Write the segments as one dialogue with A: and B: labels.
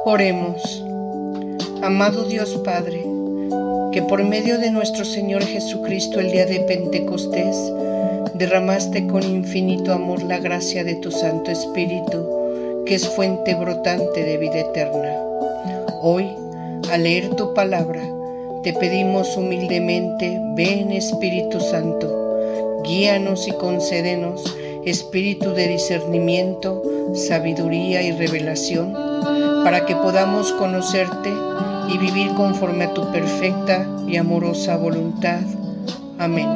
A: Oremos. Amado Dios Padre, que por medio de nuestro Señor Jesucristo el día de Pentecostés derramaste con infinito amor la gracia de tu Santo Espíritu, que es fuente brotante de vida eterna. Hoy, al leer tu palabra, te pedimos humildemente, ven Espíritu Santo, guíanos y concédenos espíritu de discernimiento, sabiduría y revelación, para que podamos conocerte y vivir conforme a tu perfecta y amorosa voluntad. Amén.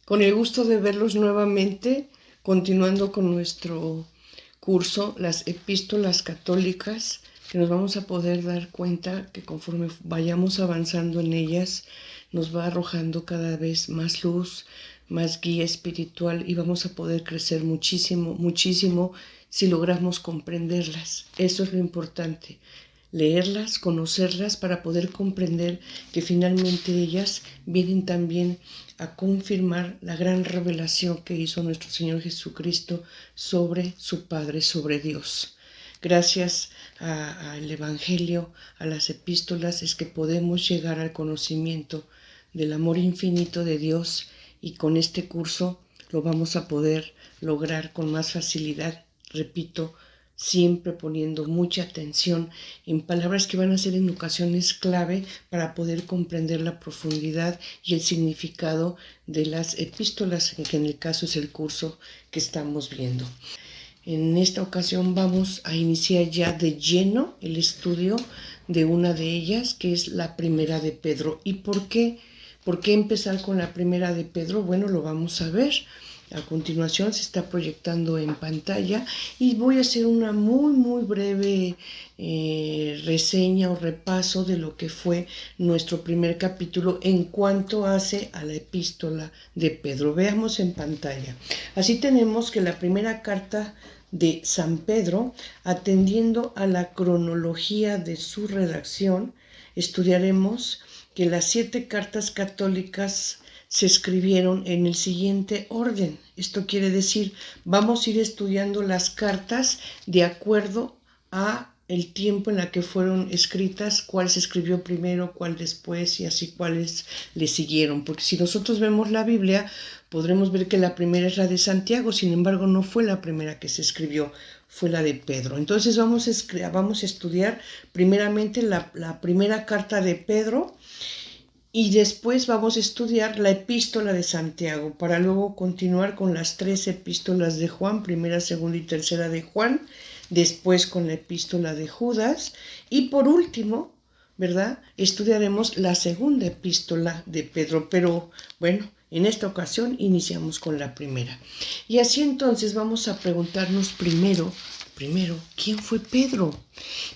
A: Con el gusto de verlos nuevamente, continuando con nuestro curso, las epístolas católicas, que nos vamos a poder dar cuenta que conforme vayamos avanzando en ellas, nos va arrojando cada vez más luz, más guía espiritual y vamos a poder crecer muchísimo, muchísimo si logramos comprenderlas. Eso es lo importante. Leerlas, conocerlas para poder comprender que finalmente ellas vienen también a confirmar la gran revelación que hizo nuestro Señor Jesucristo sobre su Padre, sobre Dios. Gracias al Evangelio, a las epístolas, es que podemos llegar al conocimiento del amor infinito de Dios y con este curso lo vamos a poder lograr con más facilidad, repito, siempre poniendo mucha atención en palabras que van a ser en ocasiones clave para poder comprender la profundidad y el significado de las epístolas, que en el caso es el curso que estamos viendo. En esta ocasión vamos a iniciar ya de lleno el estudio de una de ellas, que es la primera de Pedro. ¿Y por qué? ¿Por qué empezar con la primera de Pedro? Bueno, lo vamos a ver. A continuación se está proyectando en pantalla y voy a hacer una muy breve reseña o repaso de lo que fue nuestro primer capítulo en cuanto hace a la epístola de Pedro. Veamos en pantalla. Así tenemos que la primera carta de San Pedro, atendiendo a la cronología de su redacción, estudiaremos que las 7 cartas católicas se escribieron en el siguiente orden. Esto quiere decir, vamos a ir estudiando las cartas de acuerdo a el tiempo en la que fueron escritas, cuál se escribió primero, cuál después y así cuáles le siguieron. Porque si nosotros vemos la Biblia, podremos ver que la primera es la de Santiago, sin embargo no fue la primera que se escribió, fue la de Pedro. Entonces vamos a estudiar primeramente la primera carta de Pedro, y después vamos a estudiar la epístola de Santiago, para luego continuar con las 3 epístolas de Juan, primera, segunda y tercera de Juan, después con la epístola de Judas, y por último, ¿verdad?, estudiaremos la segunda epístola de Pedro. Pero bueno, en esta ocasión iniciamos con la primera. Y así entonces vamos a preguntarnos primero, ¿quién fue Pedro?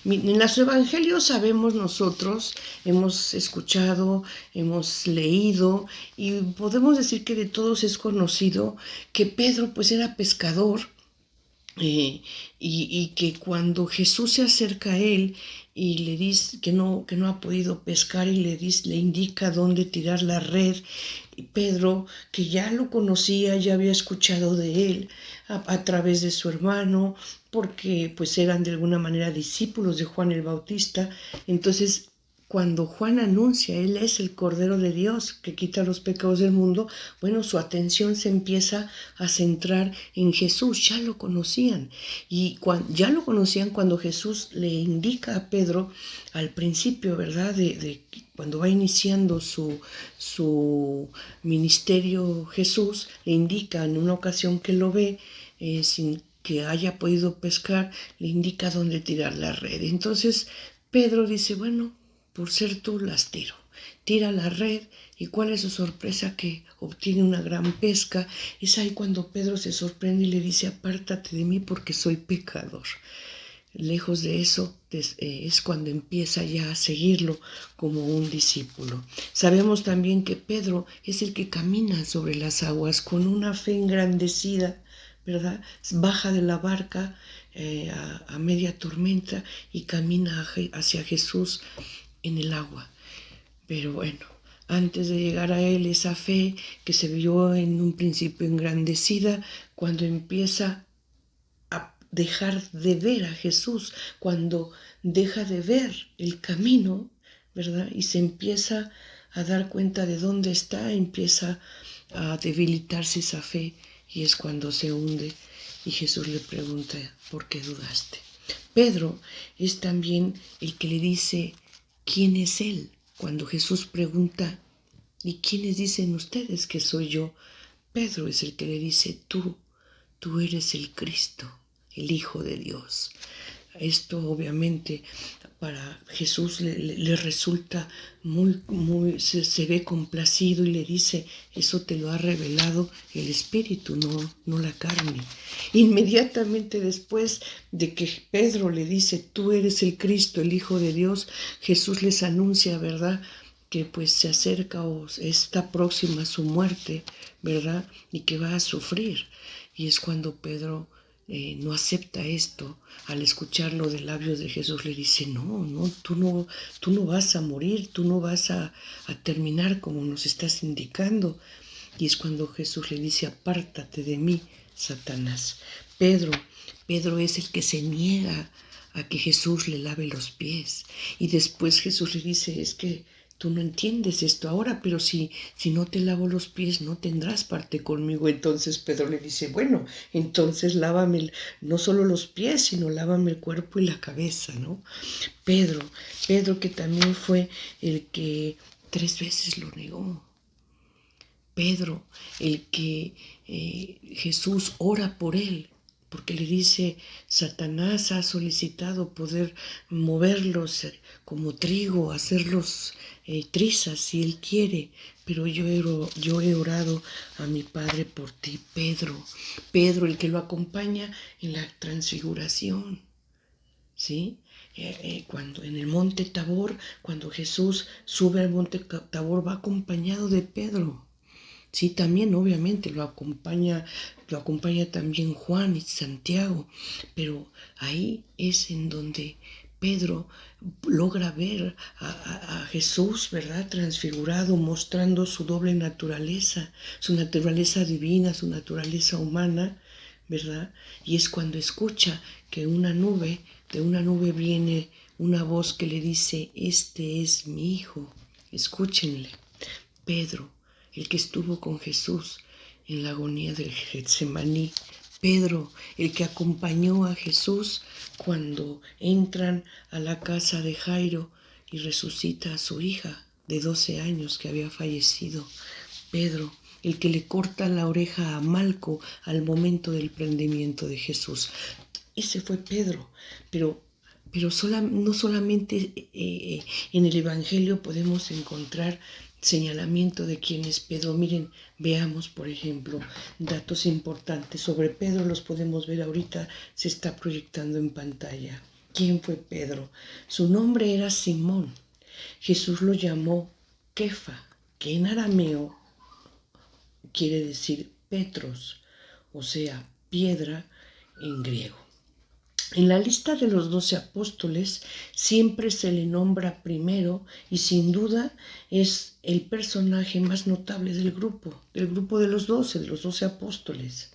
A: En los evangelios sabemos nosotros, hemos escuchado, hemos leído y podemos decir que de todos es conocido que Pedro pues era pescador, y que cuando Jesús se acerca a él y le dice que no ha podido pescar y le indica dónde tirar la red, y Pedro, que ya lo conocía, ya había escuchado de él a través de su hermano, porque pues eran de alguna manera discípulos de Juan el Bautista. Entonces, cuando Juan anuncia, Él es el Cordero de Dios que quita los pecados del mundo, bueno, su atención se empieza a centrar en Jesús. Ya lo conocían. Y ya lo conocían cuando Jesús le indica a Pedro al principio, ¿verdad?, de cuando va iniciando su ministerio. Jesús le indica en una ocasión que lo ve sin que haya podido pescar, le indica dónde tirar la red. Entonces Pedro dice, bueno, por ser tú las tiro. Tira la red y cuál es su sorpresa, que obtiene una gran pesca. Es ahí cuando Pedro se sorprende y le dice, apártate de mí porque soy pecador. Lejos de eso es cuando empieza ya a seguirlo como un discípulo. Sabemos también que Pedro es el que camina sobre las aguas con una fe engrandecida, ¿verdad? Baja de la barca a media tormenta y camina hacia Jesús en el agua. Pero bueno, antes de llegar a él, esa fe que se vio en un principio engrandecida, cuando empieza a dejar de ver a Jesús, cuando deja de ver el camino, ¿verdad? Y se empieza a dar cuenta de dónde está, empieza a debilitarse esa fe y es cuando se hunde y Jesús le pregunta, ¿por qué dudaste? Pedro es también el que le dice, ¿quién es él? Cuando Jesús pregunta, ¿y quiénes dicen ustedes que soy yo? Pedro es el que le dice, tú eres el Cristo, el Hijo de Dios. Esto obviamente para Jesús le resulta se ve complacido y le dice, eso te lo ha revelado el Espíritu, no la carne. Inmediatamente después de que Pedro le dice, tú eres el Cristo, el Hijo de Dios, Jesús les anuncia, ¿verdad?, que pues se acerca o está próxima su muerte, ¿verdad?, y que va a sufrir. Y es cuando Pedro no acepta esto. Al escucharlo de labios de Jesús le dice, tú no vas a morir, tú no vas a terminar como nos estás indicando. Y es cuando Jesús le dice, apártate de mí, Satanás. Pedro es el que se niega a que Jesús le lave los pies. Y después Jesús le dice, es que tú no entiendes esto ahora, pero si no te lavo los pies no tendrás parte conmigo. Entonces Pedro le dice, bueno, entonces lávame no solo los pies, sino lávame el cuerpo y la cabeza, ¿no? Pedro que también fue el que 3 veces lo negó. Pedro, el que Jesús ora por él, porque le dice, Satanás ha solicitado poder moverlos como trigo, hacerlos trizas si él quiere, pero yo he orado a mi Padre por ti, Pedro, el que lo acompaña en la transfiguración, ¿sí? Cuando en el monte Tabor, cuando Jesús sube al monte Tabor, va acompañado de Pedro. Sí, también obviamente lo acompaña también Juan y Santiago, pero ahí es en donde Pedro logra ver a Jesús, ¿verdad?, transfigurado, mostrando su doble naturaleza, su naturaleza divina, su naturaleza humana, ¿verdad? Y es cuando escucha que de una nube viene una voz que le dice, este es mi hijo, escúchenle. Pedro, el que estuvo con Jesús en la agonía del Getsemaní. Pedro, el que acompañó a Jesús cuando entran a la casa de Jairo y resucita a su hija de 12 años que había fallecido. Pedro, el que le corta la oreja a Malco al momento del prendimiento de Jesús. Ese fue Pedro, pero no solamente en el Evangelio podemos encontrar señalamiento de quién es Pedro. Miren, veamos, por ejemplo, datos importantes sobre Pedro, los podemos ver ahorita, se está proyectando en pantalla. ¿Quién fue Pedro? Su nombre era Simón. Jesús lo llamó Kefa, que en arameo quiere decir Petros, o sea, piedra en griego. En la lista de los 12 apóstoles siempre se le nombra primero y sin duda es el personaje más notable del grupo de los 12 apóstoles.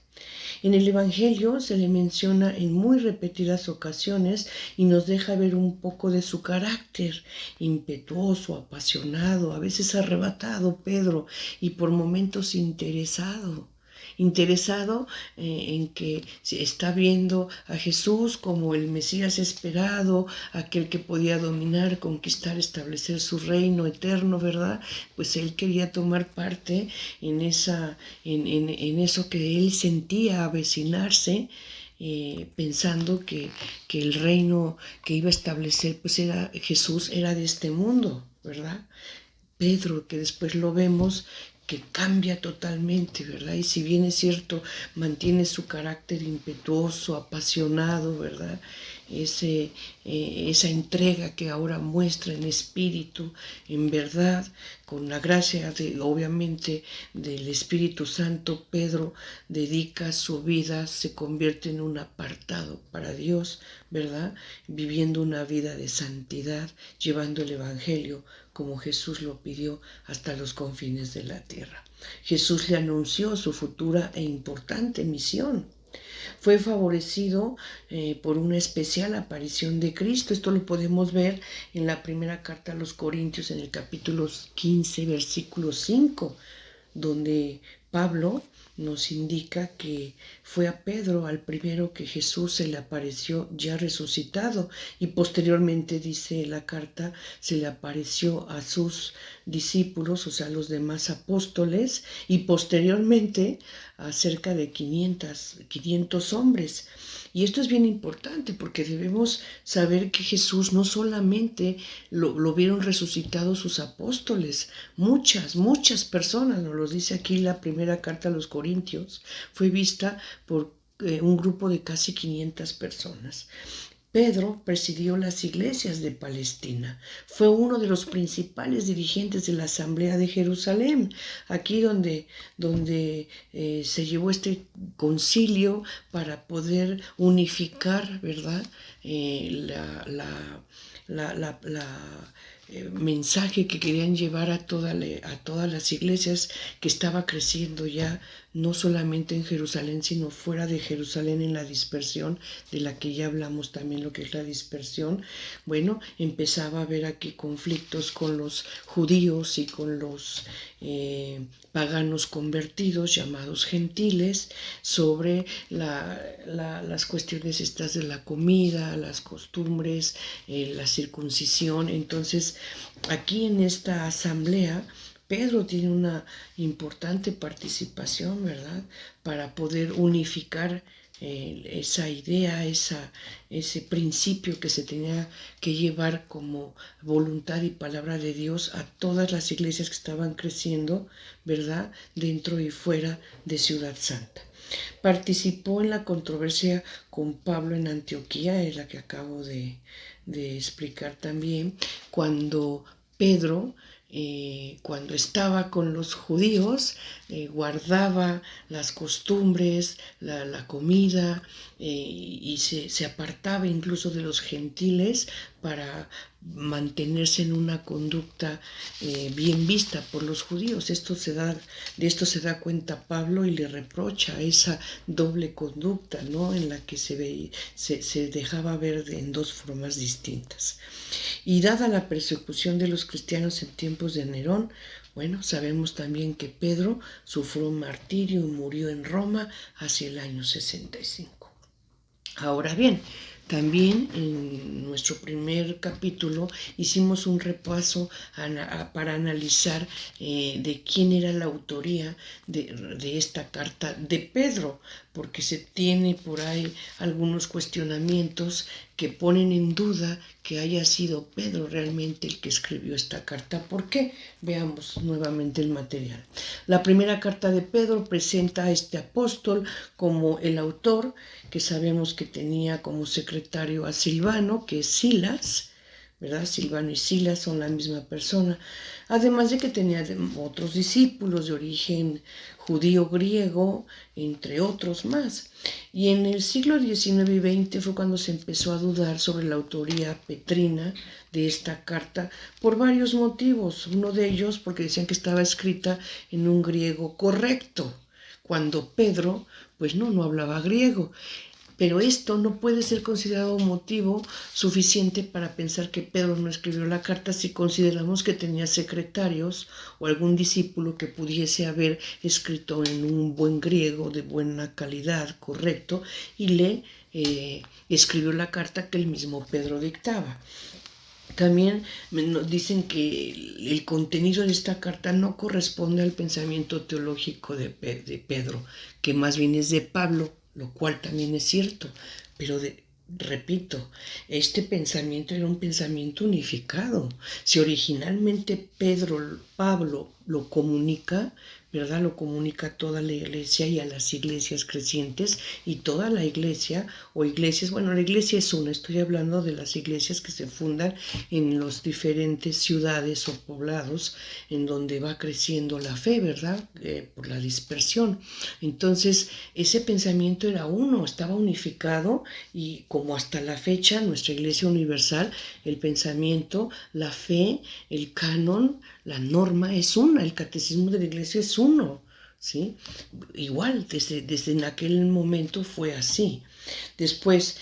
A: En el Evangelio se le menciona en muy repetidas ocasiones y nos deja ver un poco de su carácter, impetuoso, apasionado, a veces arrebatado Pedro y por momentos interesado en que está viendo a Jesús como el Mesías esperado, aquel que podía dominar, conquistar, establecer su reino eterno, ¿verdad? Pues él quería tomar parte en eso que él sentía avecinarse, pensando que el reino que iba a establecer, pues Jesús era de este mundo, ¿verdad? Pedro, que después lo vemos, que cambia totalmente, ¿verdad? Y si bien es cierto, mantiene su carácter impetuoso, apasionado, ¿verdad? Esa entrega que ahora muestra en espíritu, en verdad, con la gracia de, obviamente, del Espíritu Santo, Pedro dedica su vida, se convierte en un apartado para Dios, ¿verdad? Viviendo una vida de santidad, llevando el Evangelio como Jesús lo pidió hasta los confines de la tierra. Jesús le anunció su futura e importante misión. Fue favorecido por una especial aparición de Cristo. Esto lo podemos ver en la primera carta a los Corintios, en el capítulo 15, versículo 5, donde Pablo nos indica que fue a Pedro al primero que Jesús se le apareció ya resucitado, y posteriormente, dice la carta, se le apareció a sus discípulos, o sea, a los demás apóstoles, y posteriormente a cerca de 500 hombres. Y esto es bien importante porque debemos saber que Jesús no solamente lo vieron resucitado sus apóstoles, muchas personas, nos lo dice aquí la primera carta a los Corintios, fue vista por un grupo de casi 500 personas. Pedro presidió las iglesias de Palestina. Fue uno de los principales dirigentes de la Asamblea de Jerusalén, aquí donde se llevó este concilio para poder unificar, ¿verdad? Mensaje que querían llevar a todas las iglesias, que estaba creciendo ya no solamente en Jerusalén, sino fuera de Jerusalén, en la dispersión, de la que ya hablamos también, lo que es la dispersión. Bueno, empezaba a haber aquí conflictos con los judíos y con los paganos convertidos, llamados gentiles, sobre las cuestiones estas de la comida, las costumbres, la circuncisión. Entonces, aquí en esta asamblea, Pedro tiene una importante participación, ¿verdad?, para poder unificar esa idea, ese principio que se tenía que llevar como voluntad y palabra de Dios a todas las iglesias que estaban creciendo, ¿verdad?, dentro y fuera de Ciudad Santa. Participó en la controversia con Pablo en Antioquía, es la que acabo de explicar también, cuando Pedro, cuando estaba con los judíos, guardaba las costumbres, la comida, y se apartaba incluso de los gentiles para mantenerse en una conducta bien vista por los judíos. De esto se da cuenta Pablo y le reprocha esa doble conducta, ¿no?, en la que se dejaba ver en dos formas distintas. Y dada la persecución de los cristianos en tiempos de Nerón, bueno, sabemos también que Pedro sufrió martirio y murió en Roma hacia el año 65. Ahora bien, también en nuestro primer capítulo hicimos un repaso para analizar de quién era la autoría de esta carta de Pedro, porque se tiene por ahí algunos cuestionamientos que ponen en duda que haya sido Pedro realmente el que escribió esta carta. ¿Por qué? Veamos nuevamente el material. La primera carta de Pedro presenta a este apóstol como el autor, que sabemos que tenía como secretario a Silvano, que es Silas, ¿verdad? Silvano y Silas son la misma persona, además de que tenía otros discípulos de origen judío-griego, entre otros más. Y en el siglo XIX y XX fue cuando se empezó a dudar sobre la autoría petrina de esta carta por varios motivos. Uno de ellos porque decían que estaba escrita en un griego correcto, cuando Pedro, pues no hablaba griego. Pero esto no puede ser considerado motivo suficiente para pensar que Pedro no escribió la carta si consideramos que tenía secretarios o algún discípulo que pudiese haber escrito en un buen griego de buena calidad, correcto, y le escribió la carta que el mismo Pedro dictaba. También nos dicen que el contenido de esta carta no corresponde al pensamiento teológico de Pedro, que más bien es de Pablo, lo cual también es cierto, pero repito, este pensamiento era un pensamiento unificado. Si originalmente Pablo lo comunica, ¿verdad? Lo comunica a toda la iglesia y a las iglesias crecientes, y toda la iglesia o iglesias, bueno, la iglesia es una, estoy hablando de las iglesias que se fundan en las diferentes ciudades o poblados en donde va creciendo la fe, ¿verdad? Por la dispersión. Entonces, ese pensamiento era uno, estaba unificado, y como hasta la fecha, nuestra Iglesia Universal, el pensamiento, la fe, el canon, la norma es una, el catecismo de la Iglesia es uno, ¿sí? Igual, desde en aquel momento fue así. Después,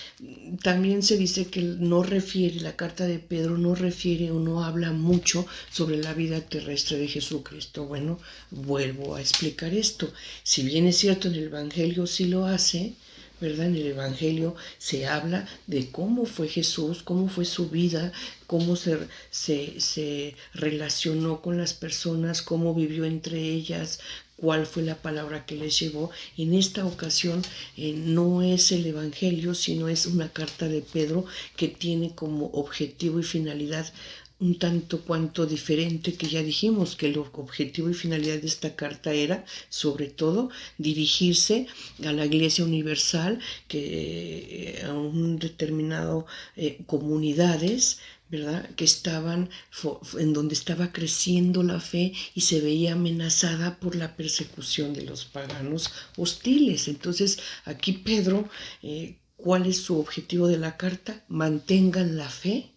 A: también se dice que no refiere, la carta de Pedro no refiere o no habla mucho sobre la vida terrestre de Jesucristo. Bueno, vuelvo a explicar esto. Si bien es cierto, en el Evangelio sí lo hace, ¿verdad? En el Evangelio se habla de cómo fue Jesús, cómo fue su vida, cómo se relacionó con las personas, cómo vivió entre ellas, cuál fue la palabra que les llevó. En esta ocasión no es el Evangelio, sino es una carta de Pedro que tiene como objetivo y finalidad un tanto cuanto diferente, que ya dijimos que el objetivo y finalidad de esta carta era, sobre todo, dirigirse a la Iglesia Universal, que a un determinado comunidades, ¿verdad? Que estaban, en donde estaba creciendo la fe y se veía amenazada por la persecución de los paganos hostiles. Entonces, aquí Pedro, ¿cuál es su objetivo de la carta? Mantengan la fe,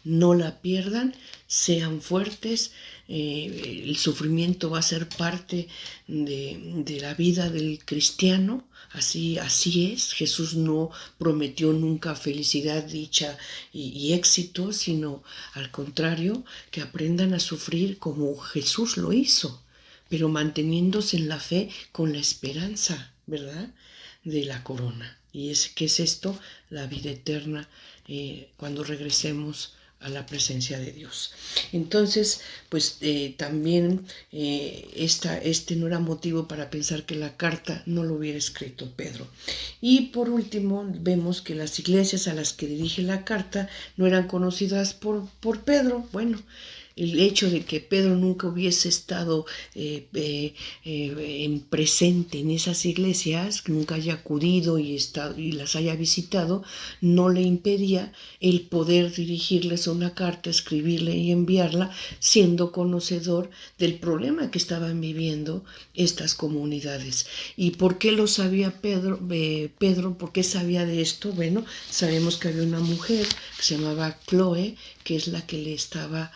A: no la pierdan, sean fuertes. El sufrimiento va a ser parte de la vida del cristiano. Así es. Jesús no prometió nunca felicidad, dicha y éxito, sino al contrario, que aprendan a sufrir como Jesús lo hizo, pero manteniéndose en la fe con la esperanza, ¿verdad?, de la corona. ¿Y qué es esto? La vida eterna, cuando regresemos a la presencia de Dios. Entonces, pues también este no era motivo para pensar que la carta no lo hubiera escrito Pedro. Y por último, vemos que las iglesias a las que dirige la carta no eran conocidas por Pedro. Bueno, el hecho de que Pedro nunca hubiese estado en presente en esas iglesias, que nunca haya acudido y las haya visitado, no le impedía el poder dirigirles una carta, escribirle y enviarla, siendo conocedor del problema que estaban viviendo estas comunidades. ¿Y por qué lo sabía Pedro? ¿Por qué sabía de esto? Bueno, sabemos que había una mujer que se llamaba Chloe, que es la que le estaba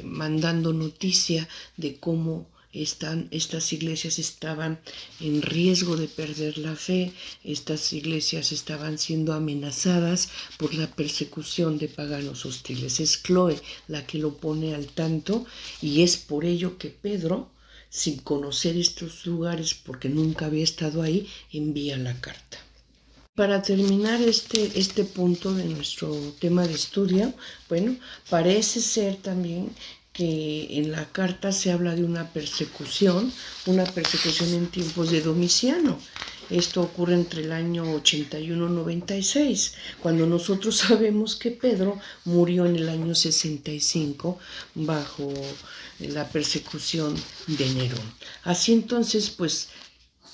A: mandando noticia de cómo estas iglesias estaban en riesgo de perder la fe. Estas iglesias estaban siendo amenazadas por la persecución de paganos hostiles. Es Chloe la que lo pone al tanto, y es por ello que Pedro, sin conocer estos lugares porque nunca había estado ahí, envía la carta. Para terminar este punto de nuestro tema de estudio, bueno, parece ser también que en la carta se habla de una persecución en tiempos de Domiciano. Esto ocurre entre el año 81 y 96, cuando nosotros sabemos que Pedro murió en el año 65 bajo la persecución de Nerón. Así entonces, pues,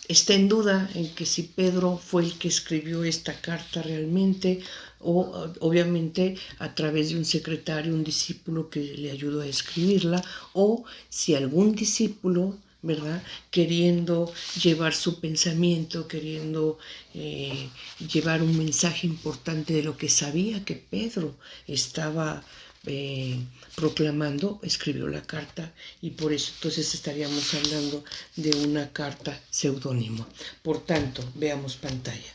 A: está en duda en que si Pedro fue el que escribió esta carta realmente, o obviamente a través de un secretario, un discípulo que le ayudó a escribirla, o si algún discípulo, ¿verdad?, queriendo llevar su pensamiento, queriendo llevar un mensaje importante de lo que sabía que Pedro estaba proclamando, escribió la carta, y por eso entonces estaríamos hablando de una carta seudónimo. Por tanto, veamos pantalla.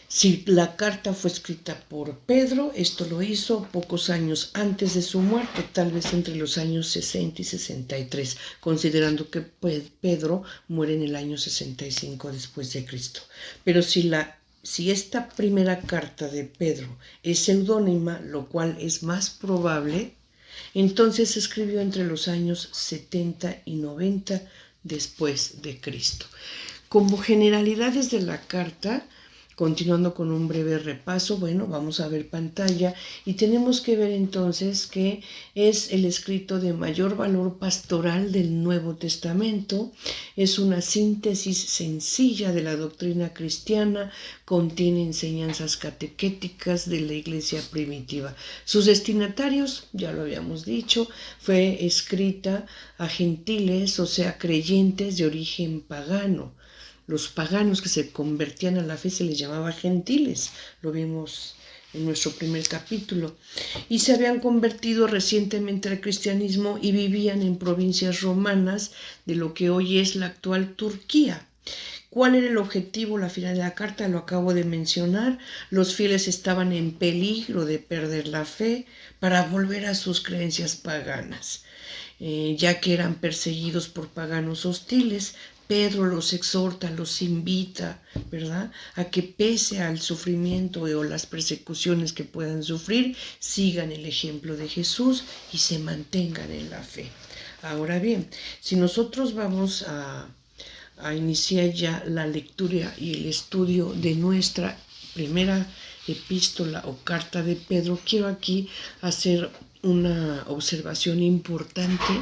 A: Si la carta fue escrita por Pedro, esto lo hizo pocos años antes de su muerte, tal vez entre los años 60 y 63, considerando que Pedro muere en el año 65 después de Cristo. Pero si esta primera carta de Pedro es seudónima, lo cual es más probable, entonces se escribió entre los años 70 y 90 después de Cristo. Como generalidades de la carta, Continuando con un breve repaso, bueno, vamos a ver pantalla y tenemos que ver entonces que es el escrito de mayor valor pastoral del Nuevo Testamento. Es una síntesis sencilla de la doctrina cristiana, contiene enseñanzas catequéticas de la iglesia primitiva. Sus destinatarios, ya lo habíamos dicho, fue escrita a gentiles, o sea, creyentes de origen pagano. Los paganos que se convertían a la fe se les llamaba gentiles, lo vimos en nuestro primer capítulo, y se habían convertido recientemente al cristianismo y vivían en provincias romanas de lo que hoy es la actual Turquía. ¿Cuál era el objetivo, la final de la carta? Lo acabo de mencionar. Los fieles estaban en peligro de perder la fe para volver a sus creencias paganas, ya que eran perseguidos por paganos hostiles. Pedro los exhorta, los invita, ¿verdad?, a que pese al sufrimiento o las persecuciones que puedan sufrir, sigan el ejemplo de Jesús y se mantengan en la fe. Ahora bien, si nosotros vamos a iniciar ya la lectura y el estudio de nuestra primera epístola o carta de Pedro, quiero aquí hacer una observación importante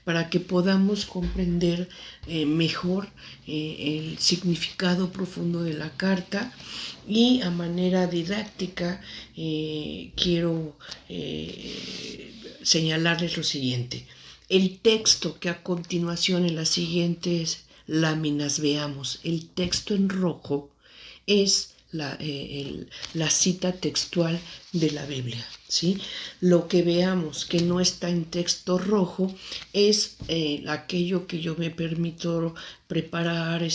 A: para que podamos comprender mejor el significado profundo de la carta, y a manera didáctica quiero señalarles lo siguiente. El texto que a continuación en las siguientes láminas veamos, el texto en rojo, es la cita textual de la Biblia, ¿sí? Lo que veamos que no está en texto rojo es aquello que yo me permito preparar,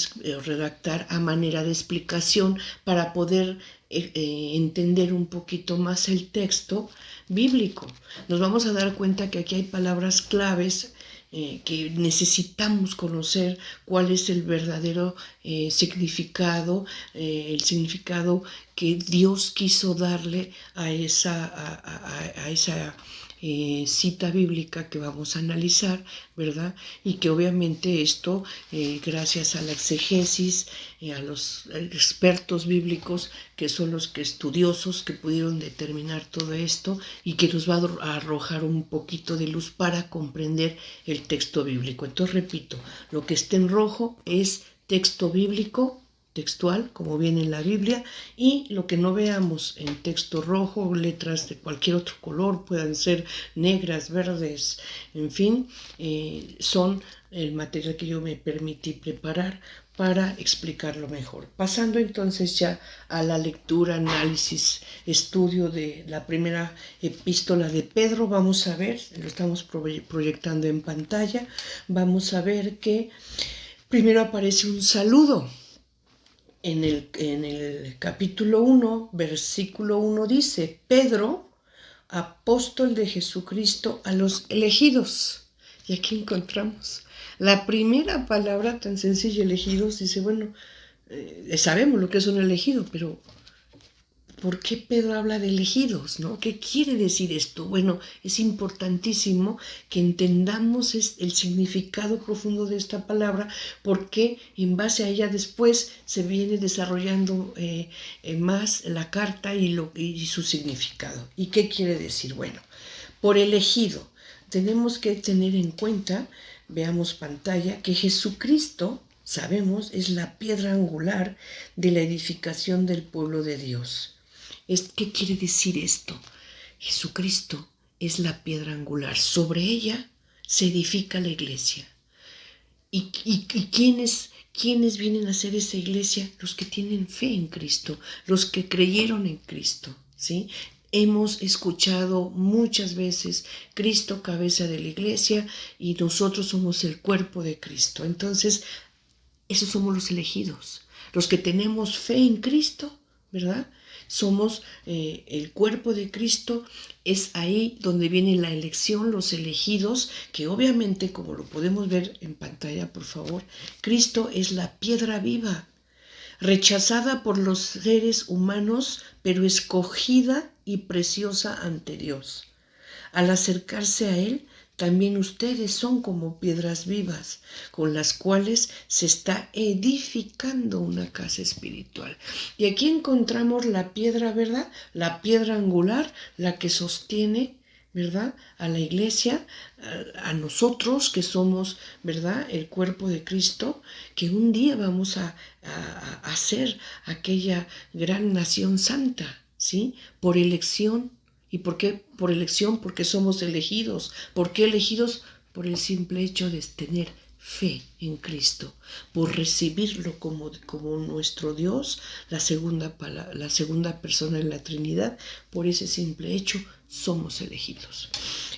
A: redactar a manera de explicación para poder entender un poquito más el texto bíblico. Nos vamos a dar cuenta que aquí hay palabras claves que necesitamos conocer cuál es el verdadero significado, el significado que Dios quiso darle a esa cita bíblica que vamos a analizar, ¿verdad? Y que obviamente esto, gracias a la exegesis, a los expertos bíblicos, que son los que estudiosos que pudieron determinar todo esto, y que nos va a arrojar un poquito de luz para comprender el texto bíblico. Entonces, repito, lo que está en rojo es texto bíblico, textual, como viene en la Biblia, y lo que no veamos en texto rojo, letras de cualquier otro color, puedan ser negras, verdes, en fin, son el material que yo me permití preparar para explicarlo mejor. Pasando entonces ya a la lectura, análisis, estudio de la primera epístola de Pedro, vamos a ver, lo estamos proyectando en pantalla, vamos a ver que primero aparece un saludo. En el capítulo 1, versículo 1 dice: Pedro, apóstol de Jesucristo a los elegidos. Y aquí encontramos la primera palabra tan sencilla, elegidos. Dice, bueno, sabemos lo que es un elegido, pero ¿por qué Pedro habla de elegidos, no? ¿Qué quiere decir esto? Bueno, es importantísimo que entendamos el significado profundo de esta palabra, porque en base a ella después se viene desarrollando más la carta y su significado. ¿Y qué quiere decir? Bueno, por elegido tenemos que tener en cuenta, veamos pantalla, que Jesucristo, sabemos, es la piedra angular de la edificación del pueblo de Dios. ¿Qué quiere decir esto? Jesucristo es la piedra angular. Sobre ella se edifica la iglesia. ¿Y quiénes vienen a ser esa iglesia? Los que tienen fe en Cristo, los que creyeron en Cristo, ¿sí? Hemos escuchado muchas veces Cristo cabeza de la iglesia y nosotros somos el cuerpo de Cristo. Entonces, esos somos los elegidos, los que tenemos fe en Cristo, ¿verdad? Somos el cuerpo de Cristo. Es ahí donde viene la elección, los elegidos, que obviamente, como lo podemos ver en pantalla, por favor, Cristo es la piedra viva, rechazada por los seres humanos, pero escogida y preciosa ante Dios. Al acercarse a Él, también ustedes son como piedras vivas, con las cuales se está edificando una casa espiritual. Y aquí encontramos la piedra, ¿verdad? La piedra angular, la que sostiene, ¿verdad? A la iglesia, a nosotros que somos, ¿verdad? El cuerpo de Cristo, que un día vamos a ser aquella gran nación santa, ¿sí? Por elección. ¿Y por qué? Por elección, porque somos elegidos. ¿Por qué elegidos? Por el simple hecho de tener fe en Cristo, por recibirlo como nuestro Dios, la segunda persona de la Trinidad. Por ese simple hecho somos elegidos.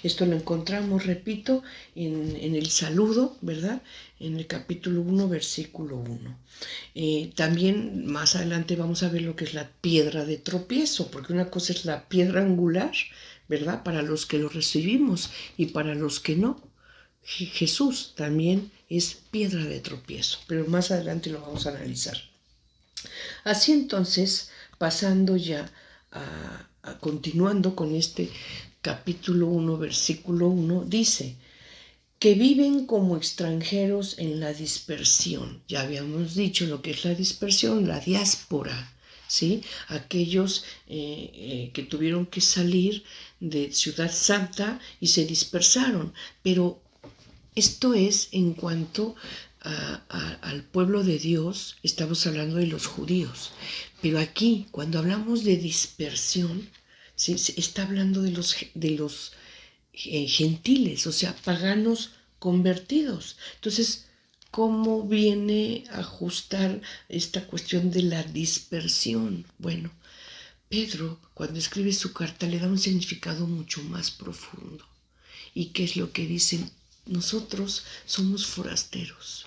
A: Esto lo encontramos, repito, en el saludo, ¿verdad? En el capítulo 1, versículo 1. También más adelante vamos a ver lo que es la piedra de tropiezo, porque una cosa es la piedra angular, ¿verdad? Para los que lo recibimos y para los que no. Jesús también es piedra de tropiezo, pero más adelante lo vamos a analizar. Así entonces, pasando ya continuando con este capítulo 1, versículo 1, dice que viven como extranjeros en la dispersión. Ya habíamos dicho lo que es la dispersión, la diáspora, ¿sí? Aquellos que tuvieron que salir de Ciudad Santa y se dispersaron, pero esto es en cuanto al pueblo de Dios, estamos hablando de los judíos. Pero aquí, cuando hablamos de dispersión, ¿sí? Se está hablando de los gentiles, o sea, paganos convertidos. Entonces, ¿cómo viene a ajustar esta cuestión de la dispersión? Bueno, Pedro, cuando escribe su carta, le da un significado mucho más profundo. ¿Y qué es lo que dicen? Nosotros somos forasteros,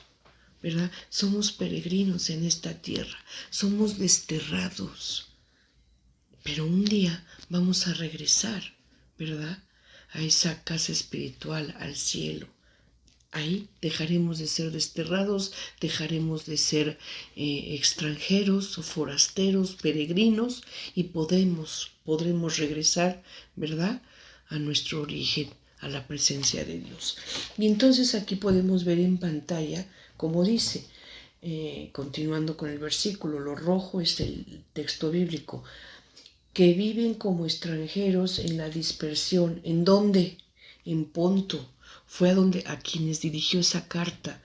A: ¿verdad? Somos peregrinos en esta tierra, somos desterrados, pero un día vamos a regresar, ¿verdad? A esa casa espiritual, al cielo. Ahí dejaremos de ser desterrados, dejaremos de ser extranjeros o forasteros, peregrinos, y podremos regresar, ¿verdad?, a nuestro origen, a la presencia de Dios. Y entonces aquí podemos ver en pantalla, como dice, continuando con el versículo, lo rojo es el texto bíblico, que viven como extranjeros en la dispersión. ¿En dónde? En Ponto. Fue a quienes dirigió esa carta,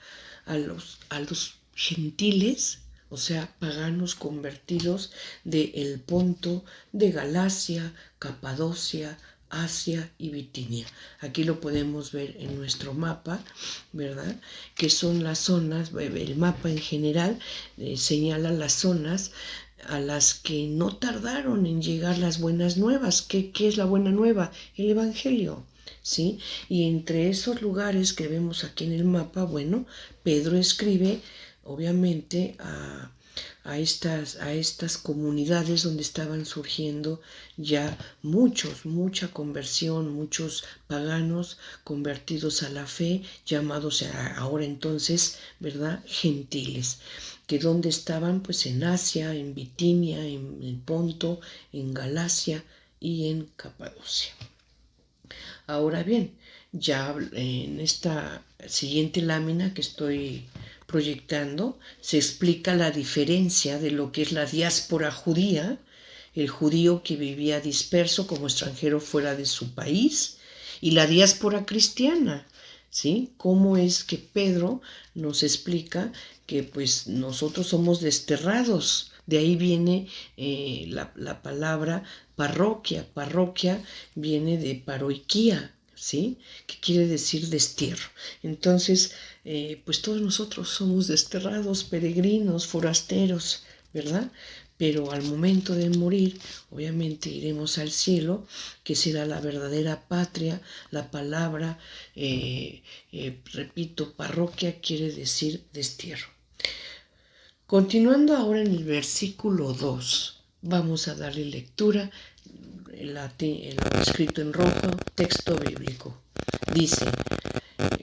A: a los gentiles, o sea, paganos convertidos de el Ponto, de Galacia, Capadocia, Asia y Bitinia. Aquí lo podemos ver en nuestro mapa, ¿verdad? Que son las zonas, el mapa en general señala las zonas a las que no tardaron en llegar las buenas nuevas. ¿Qué es la buena nueva? El Evangelio, ¿sí? Y entre esos lugares que vemos aquí en el mapa, bueno, Pedro escribe, obviamente, a estas comunidades donde estaban surgiendo ya mucha conversión, muchos paganos convertidos a la fe, llamados ahora entonces, ¿verdad?, gentiles, que donde estaban, pues en Asia, en Bitinia, en el Ponto, en Galacia y en Capadocia. Ahora bien, ya en esta siguiente lámina que estoy proyectando, se explica la diferencia de lo que es la diáspora judía, el judío que vivía disperso como extranjero fuera de su país, y la diáspora cristiana, ¿sí? Cómo es que Pedro nos explica que pues nosotros somos desterrados. De ahí viene la palabra parroquia. Parroquia viene de paroiquía, ¿sí? Que quiere decir destierro. Entonces, pues todos nosotros somos desterrados, peregrinos, forasteros, ¿verdad? Pero al momento de morir, obviamente iremos al cielo, que será la verdadera patria. La palabra, repito, parroquia quiere decir destierro. Continuando ahora en el versículo 2, vamos a darle lectura, escrito en rojo, texto bíblico. Dice,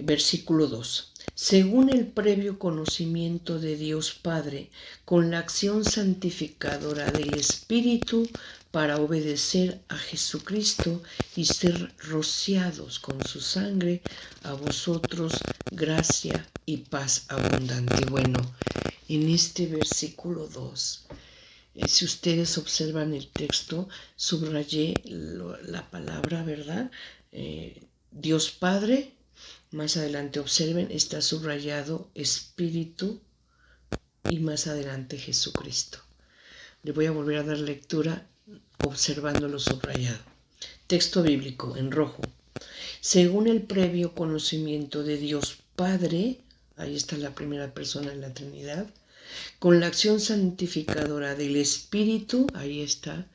A: versículo 2. Según el previo conocimiento de Dios Padre, con la acción santificadora del Espíritu, para obedecer a Jesucristo y ser rociados con su sangre, a vosotros gracia y paz abundante. Bueno, en este versículo 2, si ustedes observan el texto, subrayé la palabra, ¿verdad? Dios Padre, más adelante observen, está subrayado Espíritu y más adelante Jesucristo. Le voy a volver a dar lectura observando lo subrayado. Texto bíblico en rojo. Según el previo conocimiento de Dios Padre, ahí está la primera persona de la Trinidad, con la acción santificadora del Espíritu, ahí está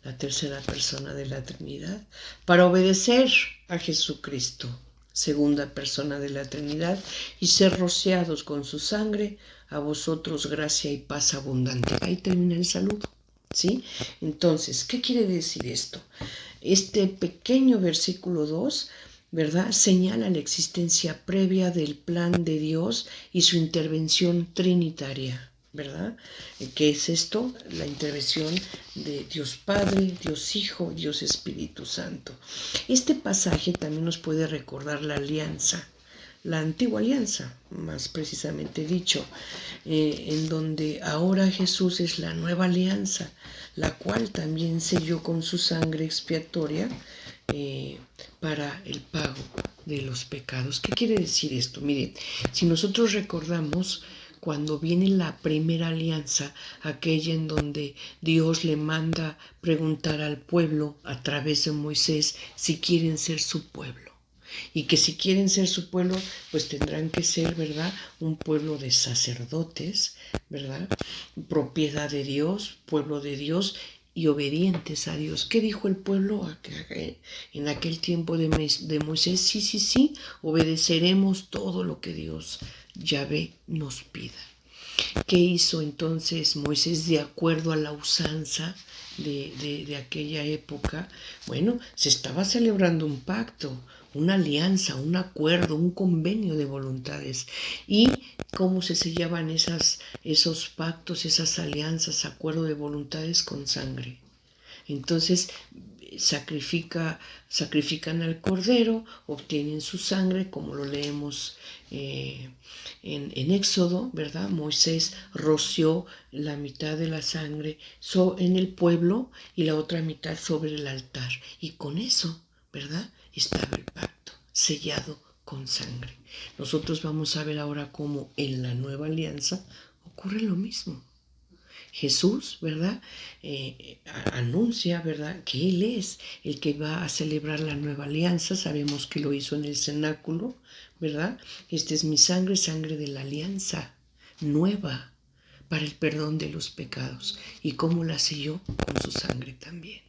A: la tercera persona de la Trinidad, para obedecer a Jesucristo, segunda persona de la Trinidad, y ser rociados con su sangre, a vosotros gracia y paz abundante. Ahí termina el saludo, ¿sí? Entonces, ¿qué quiere decir esto? Este pequeño versículo 2, ¿verdad?, señala la existencia previa del plan de Dios y su intervención trinitaria, ¿verdad? ¿Qué es esto? La intervención de Dios Padre, Dios Hijo, Dios Espíritu Santo. Este pasaje también nos puede recordar la alianza, la antigua alianza, más precisamente dicho, en donde ahora Jesús es la nueva alianza, la cual también selló con su sangre expiatoria para el pago de los pecados. ¿Qué quiere decir esto? Miren, si nosotros recordamos cuando viene la primera alianza, aquella en donde Dios le manda preguntar al pueblo a través de Moisés si quieren ser su pueblo. Y que si quieren ser su pueblo, pues tendrán que ser, ¿verdad?, un pueblo de sacerdotes, ¿verdad?, propiedad de Dios, pueblo de Dios y obedientes a Dios. ¿Qué dijo el pueblo en aquel tiempo de Moisés? Sí, obedeceremos todo lo que Dios, Yahvé, nos pida. ¿Qué hizo entonces Moisés de acuerdo a la usanza de aquella época? Bueno, se estaba celebrando un pacto, una alianza, un acuerdo, un convenio de voluntades. ¿Y cómo se sellaban esos pactos, esas alianzas, acuerdo de voluntades? Con sangre. Entonces sacrifican al cordero, obtienen su sangre, como lo leemos en Éxodo, ¿verdad? Moisés roció la mitad de la sangre en el pueblo y la otra mitad sobre el altar. Y con eso, ¿verdad?, estaba el pacto sellado con sangre. Nosotros vamos a ver ahora cómo en la nueva alianza ocurre lo mismo. Jesús, ¿verdad?, anuncia, ¿verdad?, que Él es el que va a celebrar la nueva alianza. Sabemos que lo hizo en el cenáculo, ¿verdad? Esta es mi sangre, sangre de la alianza nueva para el perdón de los pecados. ¿Y cómo la selló? Con su sangre también.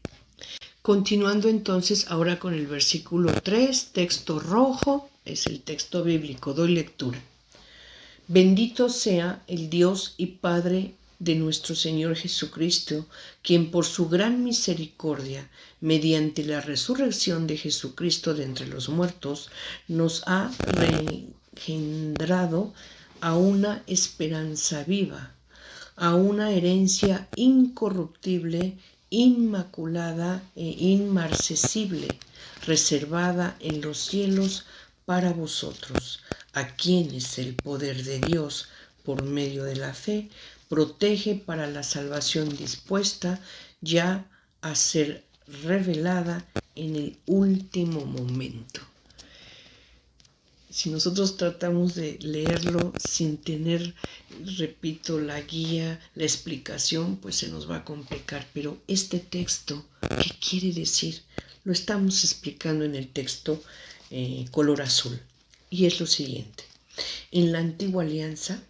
A: Continuando entonces ahora con el versículo 3, texto rojo, es el texto bíblico, doy lectura. Bendito sea el Dios y Padre de nuestro Señor Jesucristo, quien por su gran misericordia, mediante la resurrección de Jesucristo de entre los muertos, nos ha reengendrado a una esperanza viva, a una herencia incorruptible, inmaculada e inmarcesible, reservada en los cielos para vosotros, a quienes el poder de Dios, por medio de la fe, protege para la salvación dispuesta ya a ser revelada en el último momento. Si nosotros tratamos de leerlo sin tener, repito, la guía, la explicación, pues se nos va a complicar. Pero este texto, ¿qué quiere decir? Lo estamos explicando en el texto color azul. Y es lo siguiente. En la antigua alianza,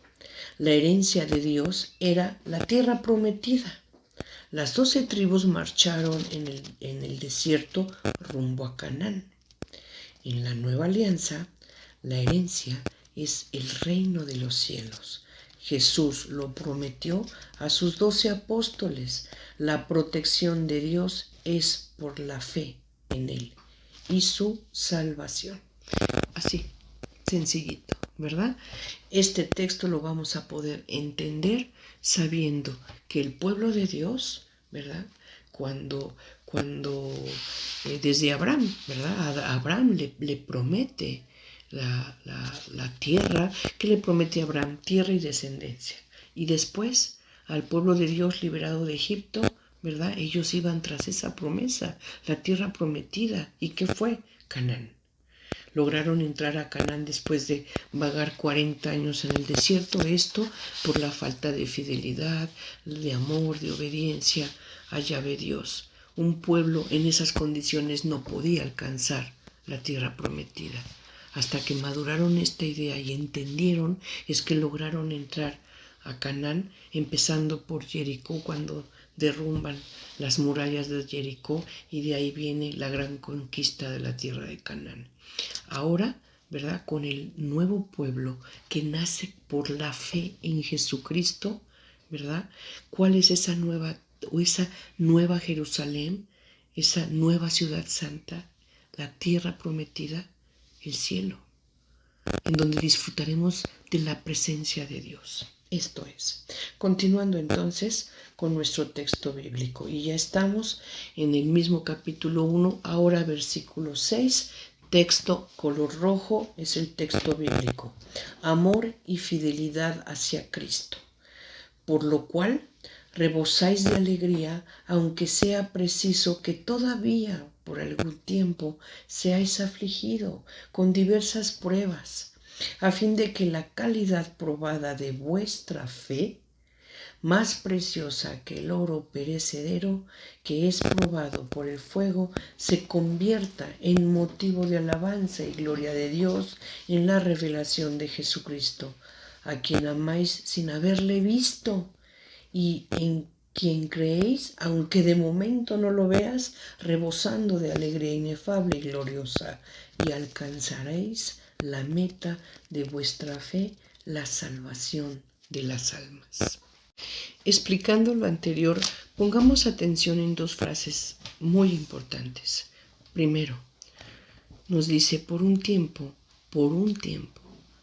A: la herencia de Dios era la tierra prometida. Las 12 tribus marcharon en el desierto rumbo a Canaán. En la nueva alianza, la herencia es el reino de los cielos. Jesús lo prometió a sus 12 apóstoles. La protección de Dios es por la fe en Él y su salvación. Así, sencillito, ¿verdad? Este texto lo vamos a poder entender sabiendo que el pueblo de Dios, ¿verdad?, cuando desde Abraham, ¿verdad? A Abraham le promete la tierra. ¿Qué le promete a Abraham? Tierra y descendencia. Y después, al pueblo de Dios liberado de Egipto, ¿verdad? Ellos iban tras esa promesa, la tierra prometida. ¿Y qué fue? Canaán. Lograron entrar a Canaán después de vagar 40 años en el desierto, esto por la falta de fidelidad, de amor, de obediencia a Yahvé Dios. Un pueblo en esas condiciones no podía alcanzar la tierra prometida. Hasta que maduraron esta idea y entendieron, es que lograron entrar a Canaán, empezando por Jericó, cuando derrumban las murallas de Jericó, y de ahí viene la gran conquista de la tierra de Canaán. Ahora, ¿verdad? Con el nuevo pueblo que nace por la fe en Jesucristo, ¿verdad? ¿Cuál es esa nueva Jerusalén, esa nueva ciudad santa, la tierra prometida? El cielo, en donde disfrutaremos de la presencia de Dios. Esto es. Continuando entonces con nuestro texto bíblico. Y ya estamos en el mismo capítulo 1, ahora versículo 6, texto color rojo, es el texto bíblico. Amor y fidelidad hacia Cristo. Por lo cual rebosáis de alegría, aunque sea preciso que todavía por algún tiempo seáis afligido con diversas pruebas, a fin de que la calidad probada de vuestra fe, más preciosa que el oro perecedero, que es probado por el fuego, se convierta en motivo de alabanza y gloria de Dios en la revelación de Jesucristo, a quien amáis sin haberle visto, y en quien creéis, aunque de momento no lo veas, rebosando de alegría inefable y gloriosa, y alcanzaréis la meta de vuestra fe, la salvación de las almas. Explicando lo anterior, pongamos atención en dos frases muy importantes. Primero, nos dice por un tiempo,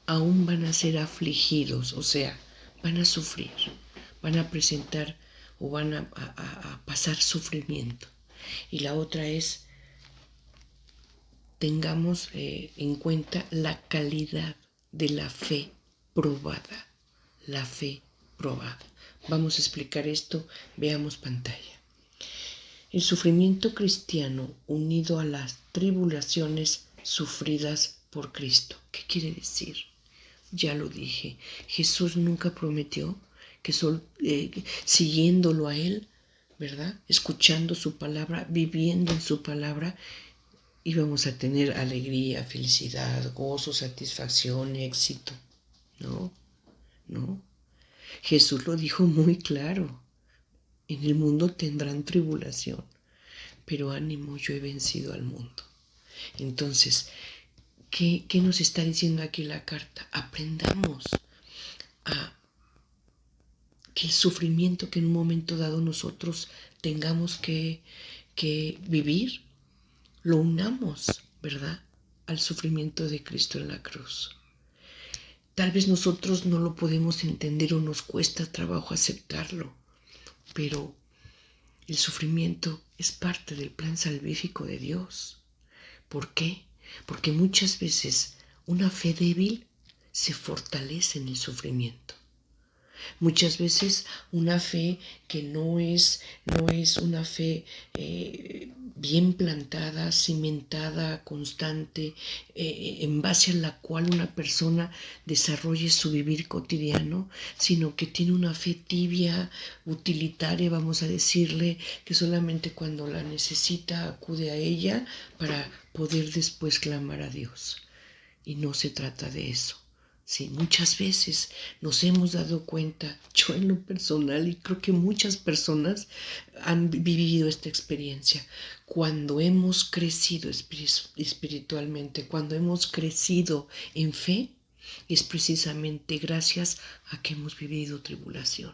A: aún van a ser afligidos, o sea, van a sufrir, van a presentar o van a pasar sufrimiento. Y la otra es, tengamos en cuenta la calidad de la fe probada, la fe probada. Vamos a explicar esto, veamos pantalla. El sufrimiento cristiano unido a las tribulaciones sufridas por Cristo. ¿Qué quiere decir? Ya lo dije, Jesús nunca prometió que siguiéndolo a Él, ¿verdad? Escuchando su palabra, viviendo en su palabra, íbamos a tener alegría, felicidad, gozo, satisfacción, éxito. No. Jesús lo dijo muy claro. En el mundo tendrán tribulación, pero ánimo, yo he vencido al mundo. Entonces, ¿qué nos está diciendo aquí la carta? Aprendamos a que el sufrimiento que en un momento dado nosotros tengamos que vivir, lo unamos, ¿verdad?, al sufrimiento de Cristo en la cruz. Tal vez nosotros no lo podemos entender o nos cuesta trabajo aceptarlo, pero el sufrimiento es parte del plan salvífico de Dios. ¿Por qué? Porque muchas veces una fe débil se fortalece en el sufrimiento. Muchas veces una fe que no es una fe bien plantada, cimentada, constante, en base a la cual una persona desarrolle su vivir cotidiano, sino que tiene una fe tibia, utilitaria, vamos a decirle, que solamente cuando la necesita acude a ella para poder después clamar a Dios. Y no se trata de eso. Sí, muchas veces nos hemos dado cuenta, yo en lo personal, y creo que muchas personas han vivido esta experiencia, cuando hemos crecido espiritualmente, cuando hemos crecido en fe, es precisamente gracias a que hemos vivido tribulación.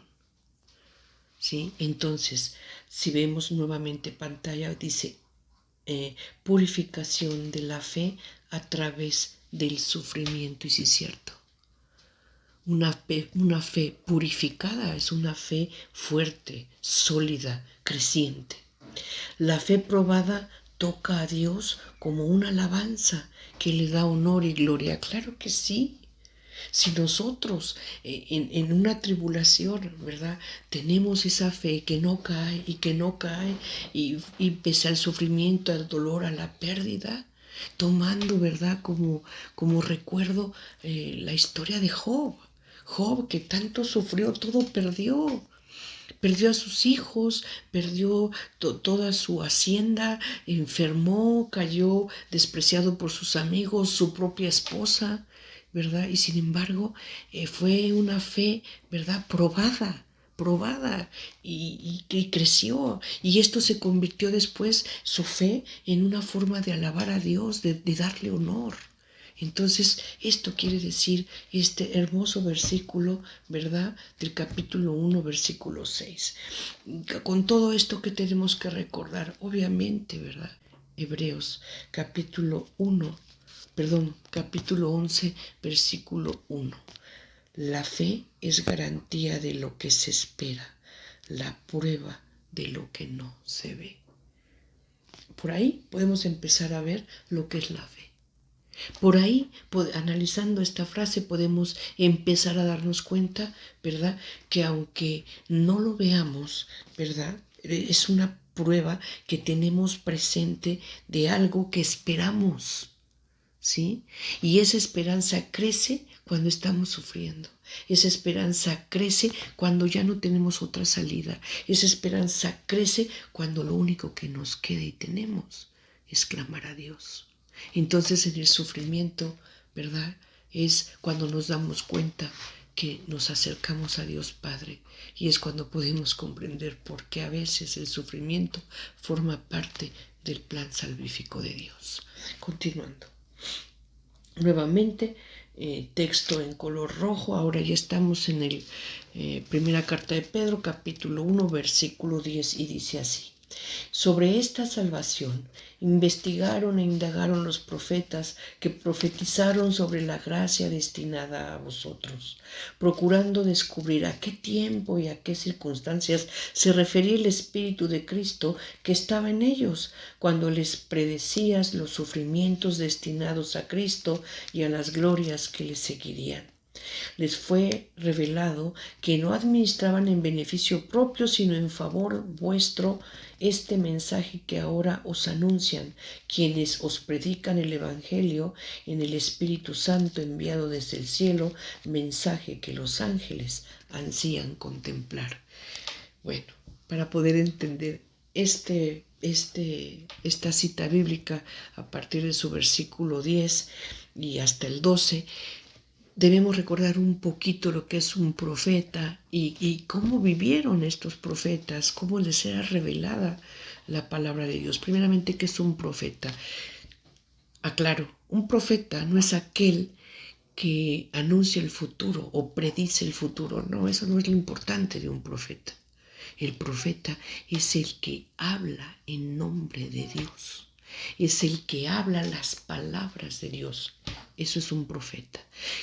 A: ¿Sí? Entonces, si vemos nuevamente pantalla, dice purificación de la fe a través del sufrimiento, y sí es cierto. Una fe purificada es una fe fuerte, sólida, creciente. La fe probada toca a Dios como una alabanza que le da honor y gloria. Claro que sí. Si nosotros en una tribulación, ¿verdad? Tenemos esa fe que no cae y que no cae y pese al sufrimiento, al dolor, a la pérdida, tomando, ¿verdad? Como recuerdo la historia de Job. Job que tanto sufrió, todo perdió. Perdió a sus hijos, perdió toda su hacienda, enfermó, cayó despreciado por sus amigos, su propia esposa, ¿verdad? Y sin embargo, fue una fe, ¿verdad? Probada y creció. Y esto se convirtió después, su fe, en una forma de alabar a Dios, de darle honor. Entonces, esto quiere decir este hermoso versículo, ¿verdad? Del capítulo 1, versículo 6. Con todo esto que tenemos que recordar, obviamente, ¿verdad? Hebreos, capítulo 11, versículo 1. La fe es garantía de lo que se espera, la prueba de lo que no se ve. Por ahí podemos empezar a ver lo que es la fe. Por ahí, analizando esta frase, podemos empezar a darnos cuenta, ¿verdad? Que aunque no lo veamos, ¿verdad? Es una prueba que tenemos presente de algo que esperamos, ¿sí? Y esa esperanza crece cuando estamos sufriendo. Esa esperanza crece cuando ya no tenemos otra salida. Esa esperanza crece cuando lo único que nos queda y tenemos es clamar a Dios. Entonces en el sufrimiento, ¿verdad? Es cuando nos damos cuenta que nos acercamos a Dios Padre y es cuando podemos comprender por qué a veces el sufrimiento forma parte del plan salvífico de Dios. Continuando. Nuevamente, texto en color rojo, ahora ya estamos en el primera carta de Pedro, capítulo 1, versículo 10 y dice así. Sobre esta salvación investigaron e indagaron los profetas que profetizaron sobre la gracia destinada a vosotros, procurando descubrir a qué tiempo y a qué circunstancias se refería el Espíritu de Cristo que estaba en ellos, cuando les predecías los sufrimientos destinados a Cristo y a las glorias que les seguirían. Les fue revelado que no administraban en beneficio propio, sino en favor vuestro, este mensaje que ahora os anuncian, quienes os predican el Evangelio en el Espíritu Santo enviado desde el cielo, mensaje que los ángeles ansían contemplar. Bueno, para poder entender esta cita bíblica a partir de su versículo 10 y hasta el 12, debemos recordar un poquito lo que es un profeta y cómo vivieron estos profetas, cómo les era revelada la palabra de Dios. Primeramente, ¿qué es un profeta? Aclaro, un profeta no es aquel que anuncia el futuro o predice el futuro. No, eso no es lo importante de un profeta. El profeta es el que habla en nombre de Dios. Es el que habla las palabras de Dios. Eso es un profeta.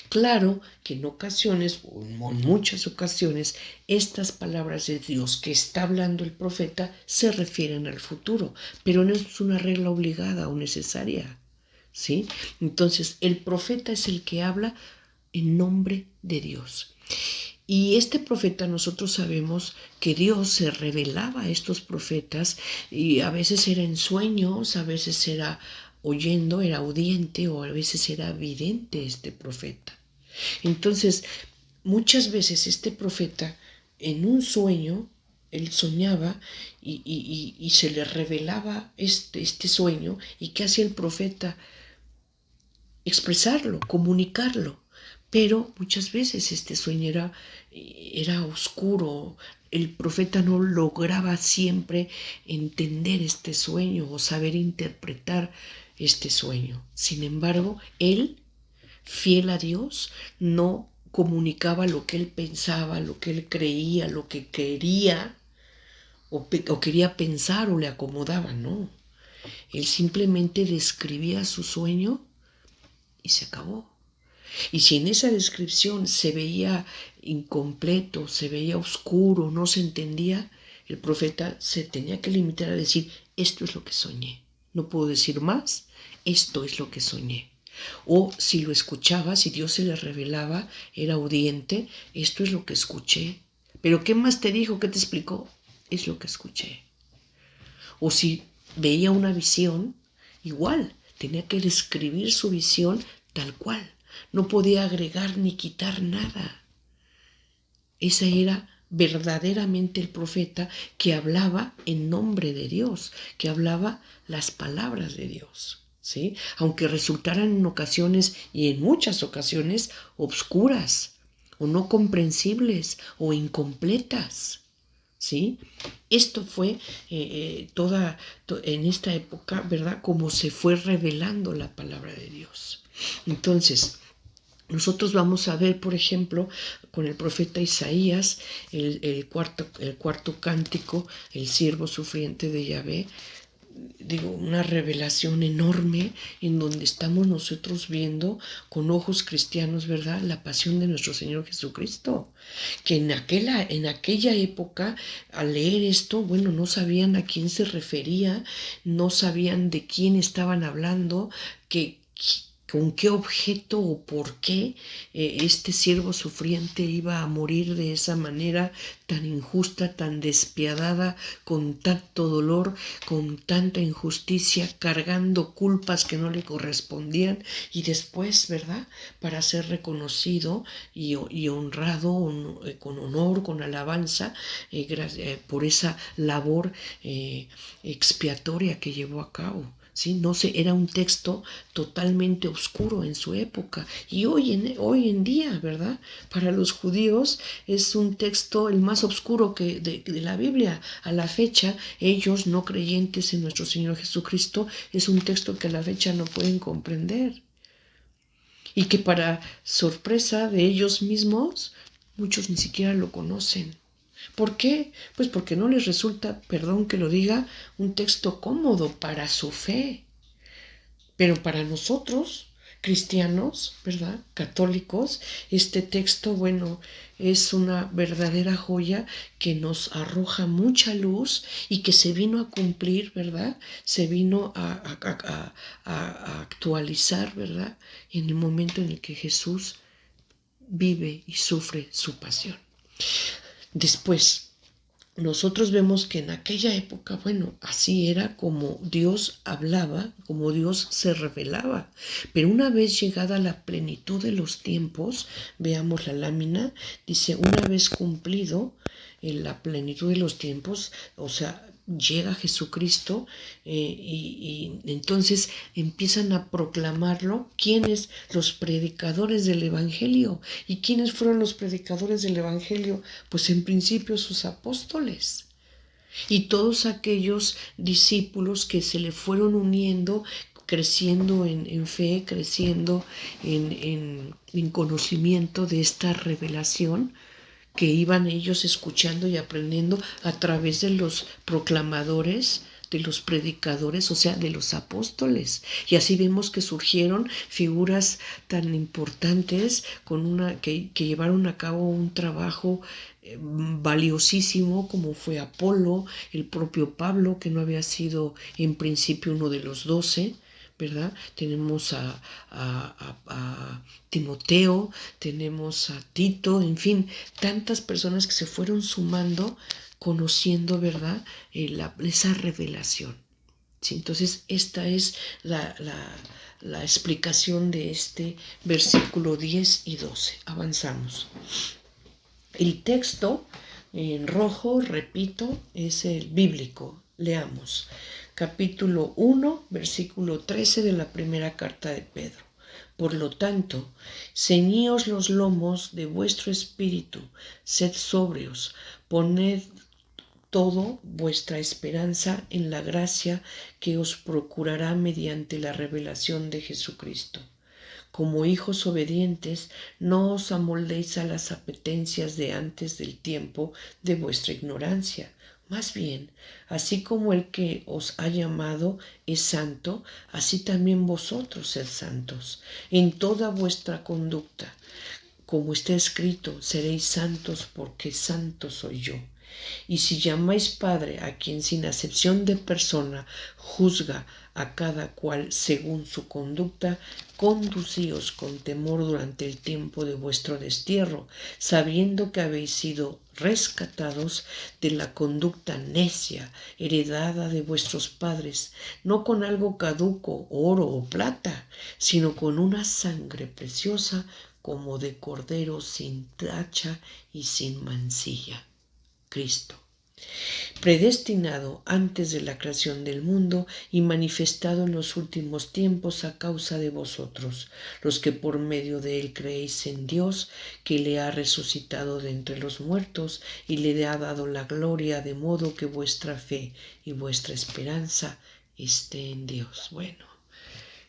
A: Claro que en ocasiones, o en muchas ocasiones, estas palabras de Dios que está hablando el profeta se refieren al futuro, pero no es una regla obligada o necesaria, ¿sí? Entonces, el profeta es el que habla en nombre de Dios. Y este profeta nosotros sabemos que Dios se revelaba a estos profetas y a veces era en sueños, a veces era oyendo, era audiente o a veces era vidente este profeta. Entonces, muchas veces este profeta en un sueño, él soñaba y se le revelaba este sueño y ¿qué hacía el profeta? Expresarlo, comunicarlo. Pero muchas veces este sueño era oscuro. El profeta no lograba siempre entender este sueño o saber interpretar este sueño. Sin embargo, él, fiel a Dios, no comunicaba lo que él pensaba, lo que él creía, lo que quería o quería pensar o le acomodaba, no. Él simplemente describía su sueño y se acabó. Y si en esa descripción se veía incompleto, se veía oscuro, no se entendía, El profeta se tenía que limitar a decir, esto es lo que soñé. No puedo decir más, esto es lo que soñé. O si lo escuchaba, si Dios se le revelaba, era audiente, esto es lo que escuché. Pero ¿qué más te dijo? ¿Qué te explicó? Es lo que escuché. O si veía una visión, igual, tenía que describir su visión tal cual. No podía agregar ni quitar nada. Ese era verdaderamente el profeta que hablaba en nombre de Dios, que hablaba las palabras de Dios, ¿sí? Aunque resultaran en ocasiones y en muchas ocasiones obscuras o no comprensibles o incompletas, ¿sí? Esto fue en esta época, ¿verdad? Como se fue revelando la palabra de Dios. Entonces, nosotros vamos a ver, por ejemplo, con el profeta Isaías, el cuarto cántico, el siervo sufriente de Yahvé, digo, una revelación enorme en donde estamos nosotros viendo con ojos cristianos, ¿verdad?, la pasión de nuestro Señor Jesucristo. Que en aquella época, al leer esto, bueno, no sabían a quién se refería, no sabían de quién estaban hablando, con qué objeto o por qué este siervo sufriente iba a morir de esa manera tan injusta, tan despiadada, con tanto dolor, con tanta injusticia, cargando culpas que no le correspondían y después, ¿verdad?, para ser reconocido y honrado con honor, con alabanza, por esa labor expiatoria que llevó a cabo. ¿Sí? No sé, era un texto totalmente oscuro en su época y hoy en día, ¿verdad? Para los judíos es un texto el más oscuro de la Biblia. A la fecha, ellos no creyentes en nuestro Señor Jesucristo, es un texto que a la fecha no pueden comprender y que para sorpresa de ellos mismos, muchos ni siquiera lo conocen. ¿Por qué? Pues porque no les resulta, perdón que lo diga, un texto cómodo para su fe. Pero para nosotros, cristianos, ¿verdad?, católicos, este texto, bueno, es una verdadera joya que nos arroja mucha luz y que se vino a cumplir, ¿verdad? Se vino a actualizar, ¿verdad?, en el momento en el que Jesús vive y sufre su pasión. Después, nosotros vemos que en aquella época, bueno, así era como Dios hablaba, como Dios se revelaba. Pero una vez llegada la plenitud de los tiempos, veamos la lámina, dice, una vez cumplido en la plenitud de los tiempos, o sea, llega Jesucristo y entonces empiezan a proclamarlo. ¿Quiénes? Los predicadores del Evangelio. ¿Y quiénes fueron los predicadores del Evangelio? Pues en principio sus apóstoles. Y todos aquellos discípulos que se le fueron uniendo, creciendo en fe, creciendo en conocimiento de esta revelación, que iban ellos escuchando y aprendiendo a través de los proclamadores, de los predicadores, o sea, de los apóstoles. Y así vemos que surgieron figuras tan importantes que llevaron a cabo un trabajo valiosísimo, como fue Apolo, el propio Pablo, que no había sido en principio uno de los 12, ¿verdad? Tenemos a Timoteo, tenemos a Tito, en fin, tantas personas que se fueron sumando, conociendo, ¿verdad?, esa revelación. ¿Sí? Entonces, esta es la explicación de este versículo 10 y 12. Avanzamos. El texto en rojo, repito, es el bíblico. Leamos. Capítulo 1, versículo 13 de la primera carta de Pedro. Por lo tanto, ceñíos los lomos de vuestro espíritu, sed sobrios, poned todo vuestra esperanza en la gracia que os procurará mediante la revelación de Jesucristo. Como hijos obedientes, no os amoldéis a las apetencias de antes del tiempo de vuestra ignorancia. Más bien, así como el que os ha llamado es santo, así también vosotros sed santos en toda vuestra conducta. Como está escrito, seréis santos porque santo soy yo. Y si llamáis Padre a quien sin acepción de persona juzga a cada cual según su conducta, conducíos con temor durante el tiempo de vuestro destierro, sabiendo que habéis sido rescatados de la conducta necia heredada de vuestros padres, no con algo caduco, oro o plata, sino con una sangre preciosa como de cordero sin tacha y sin mancilla. Cristo, predestinado antes de la creación del mundo y manifestado en los últimos tiempos a causa de vosotros, los que por medio de él creéis en Dios, que le ha resucitado de entre los muertos y le ha dado la gloria, de modo que vuestra fe y vuestra esperanza esté en Dios. Bueno,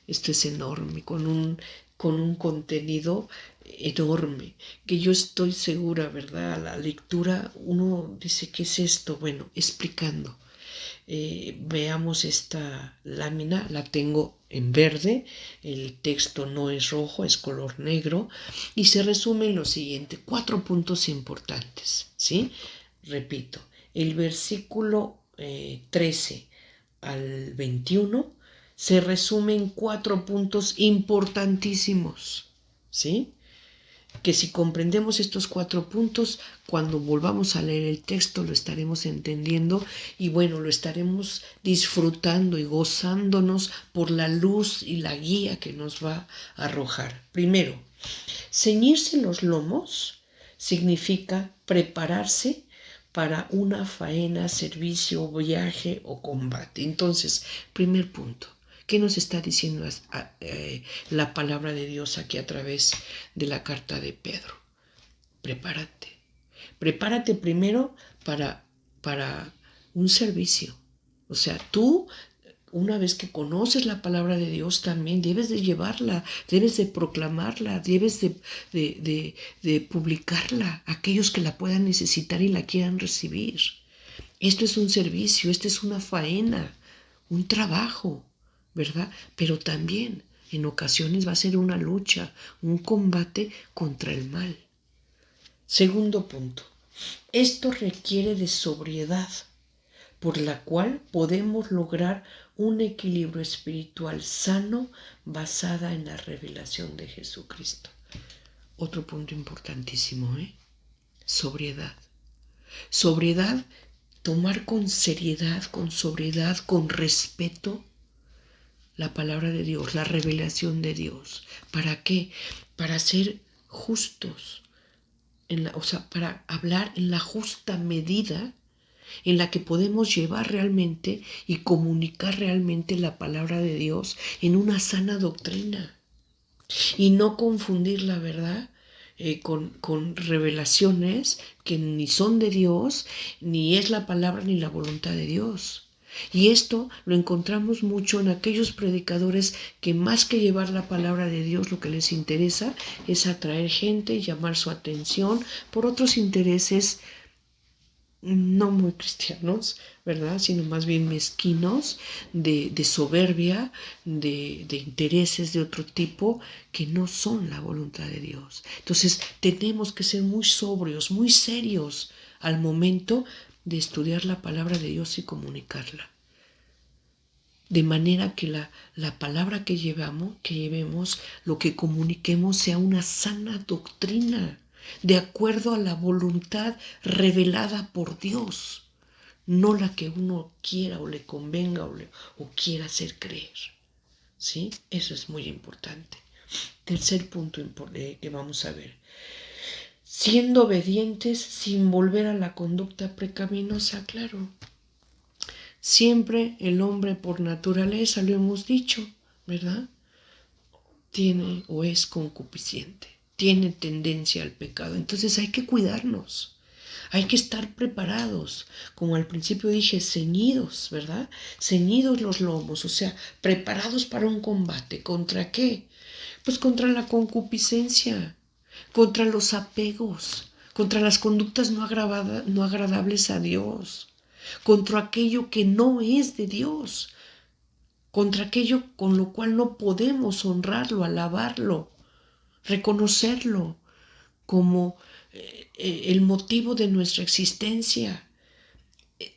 A: esto es enorme, con un contenido enorme, que yo estoy segura, ¿verdad? A la lectura uno dice, ¿qué es esto? Bueno, explicando. Veamos esta lámina, la tengo en verde, el texto no es rojo, es color negro, y se resume en lo siguiente, 4 puntos importantes, ¿sí? Repito, el versículo 13 al 21 se resume en 4 puntos importantísimos, ¿sí? Que si comprendemos estos 4 puntos, cuando volvamos a leer el texto lo estaremos entendiendo y bueno, lo estaremos disfrutando y gozándonos por la luz y la guía que nos va a arrojar. Primero, ceñirse los lomos significa prepararse para una faena, servicio, viaje o combate. Entonces, primer punto, ¿qué nos está diciendo la palabra de Dios aquí a través de la carta de Pedro? Prepárate. Prepárate primero para un servicio. O sea, tú, una vez que conoces la palabra de Dios, también debes de llevarla, debes de proclamarla, debes de publicarla a aquellos que la puedan necesitar y la quieran recibir. Esto es un servicio, esto es una faena, un trabajo, ¿verdad? Pero también en ocasiones va a ser una lucha, un combate contra el mal. Segundo punto, esto requiere de sobriedad, por la cual podemos lograr un equilibrio espiritual sano basada en la revelación de Jesucristo. Otro punto importantísimo, sobriedad. Sobriedad, tomar con seriedad, con sobriedad, con respeto la palabra de Dios, la revelación de Dios. ¿Para qué? Para ser justos, para hablar en la justa medida en la que podemos llevar realmente y comunicar realmente la palabra de Dios en una sana doctrina y no confundir la verdad con revelaciones que ni son de Dios, ni es la palabra ni la voluntad de Dios. Y esto lo encontramos mucho en aquellos predicadores que más que llevar la palabra de Dios, lo que les interesa es atraer gente y llamar su atención por otros intereses no muy cristianos, ¿verdad? Sino más bien mezquinos, de soberbia, de intereses de otro tipo que no son la voluntad de Dios. Entonces tenemos que ser muy sobrios, muy serios al momento de estudiar la palabra de Dios y comunicarla. De manera que la palabra que llevemos, lo que comuniquemos sea una sana doctrina, de acuerdo a la voluntad revelada por Dios, no la que uno quiera o le convenga o quiera hacer creer. ¿Sí? Eso es muy importante. Tercer punto que vamos a ver. Siendo obedientes sin volver a la conducta pecaminosa, claro. Siempre el hombre por naturaleza, lo hemos dicho, ¿verdad? Tiene o es concupisciente, tiene tendencia al pecado. Entonces hay que cuidarnos, hay que estar preparados. Como al principio dije, ceñidos, ¿verdad? Ceñidos los lomos, o sea, preparados para un combate. ¿Contra qué? Pues contra la concupiscencia, contra los apegos, contra las conductas no agradables a Dios, contra aquello que no es de Dios, contra aquello con lo cual no podemos honrarlo, alabarlo, reconocerlo como el motivo de nuestra existencia,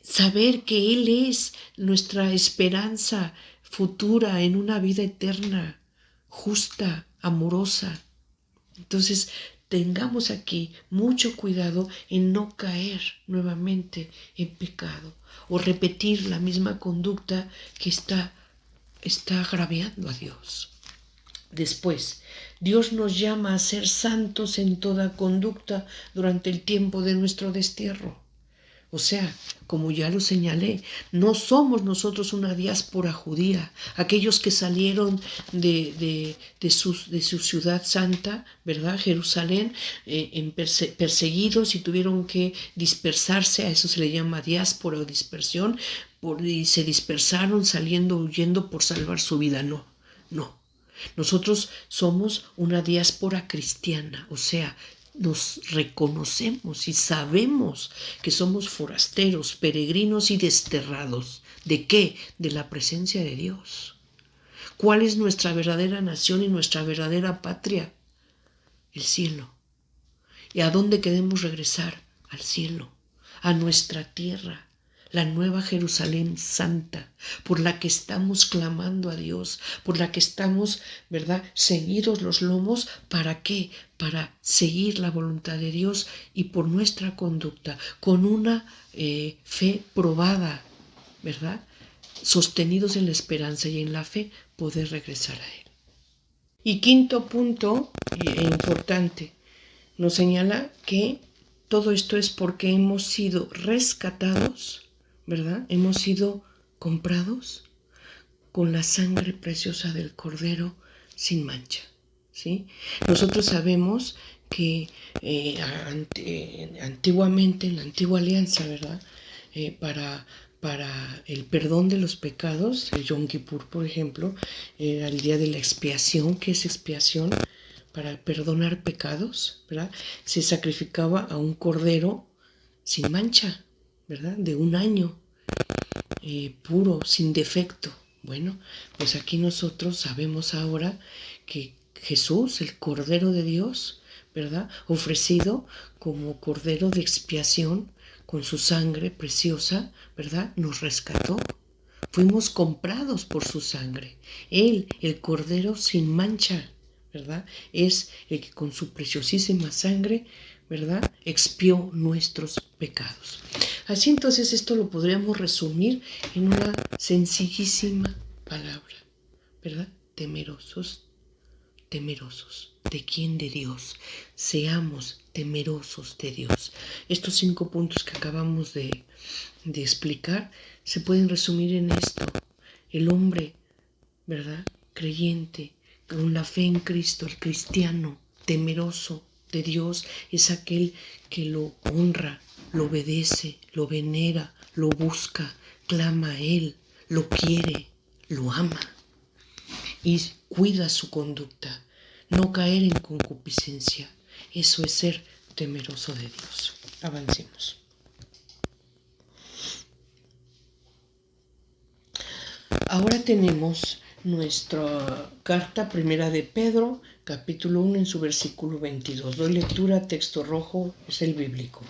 A: saber que Él es nuestra esperanza futura en una vida eterna, justa, amorosa. Entonces, tengamos aquí mucho cuidado en no caer nuevamente en pecado o repetir la misma conducta que está agraviando a Dios. Después, Dios nos llama a ser santos en toda conducta durante el tiempo de nuestro destierro. O sea, como ya lo señalé, no somos nosotros una diáspora judía, aquellos que salieron de su ciudad santa, ¿verdad? Jerusalén, perseguidos y tuvieron que dispersarse, a eso se le llama diáspora o dispersión, y se dispersaron huyendo por salvar su vida. No, no. Nosotros somos una diáspora cristiana, o sea, nos reconocemos y sabemos que somos forasteros, peregrinos y desterrados. ¿De qué? De la presencia de Dios. ¿Cuál es nuestra verdadera nación y nuestra verdadera patria? El cielo. ¿Y a dónde queremos regresar? Al cielo, a nuestra tierra, la nueva Jerusalén santa, por la que estamos clamando a Dios, por la que estamos, ¿verdad?, ceñidos los lomos. ¿Para qué? Para seguir la voluntad de Dios y por nuestra conducta, con una fe probada, ¿verdad?, sostenidos en la esperanza y en la fe, poder regresar a Él. Y quinto punto, importante, nos señala que todo esto es porque hemos sido rescatados, ¿verdad? Hemos sido comprados con la sangre preciosa del Cordero sin mancha, ¿sí? Nosotros sabemos que antiguamente, en la antigua alianza, ¿verdad? Para el perdón de los pecados, el Yom Kippur, por ejemplo, era el día de la expiación. ¿Qué es expiación? Para perdonar pecados, ¿verdad? Se sacrificaba a un cordero sin mancha, ¿verdad? De un año, puro, sin defecto. Bueno, pues aquí nosotros sabemos ahora que Jesús, el Cordero de Dios, ¿verdad?, ofrecido como Cordero de expiación con su sangre preciosa, ¿verdad?, nos rescató. Fuimos comprados por su sangre. Él, el Cordero sin mancha, ¿verdad?, es el que con su preciosísima sangre, ¿verdad?, expió nuestros pecados. Así entonces esto lo podríamos resumir en una sencillísima palabra, ¿verdad? Temerosos. ¿De quién? De Dios. Seamos temerosos de Dios. Estos 5 puntos que acabamos de explicar se pueden resumir en esto. El hombre, ¿verdad?, creyente, con la fe en Cristo, el cristiano temeroso de Dios, es aquel que lo honra, lo obedece, lo venera, lo busca, clama a Él, lo quiere, lo ama y cuida su conducta. No caer en concupiscencia. Eso es ser temeroso de Dios. Avancemos. Ahora tenemos nuestra carta primera de Pedro, capítulo 1, en su versículo 22. Doy lectura, texto rojo, es el bíblico.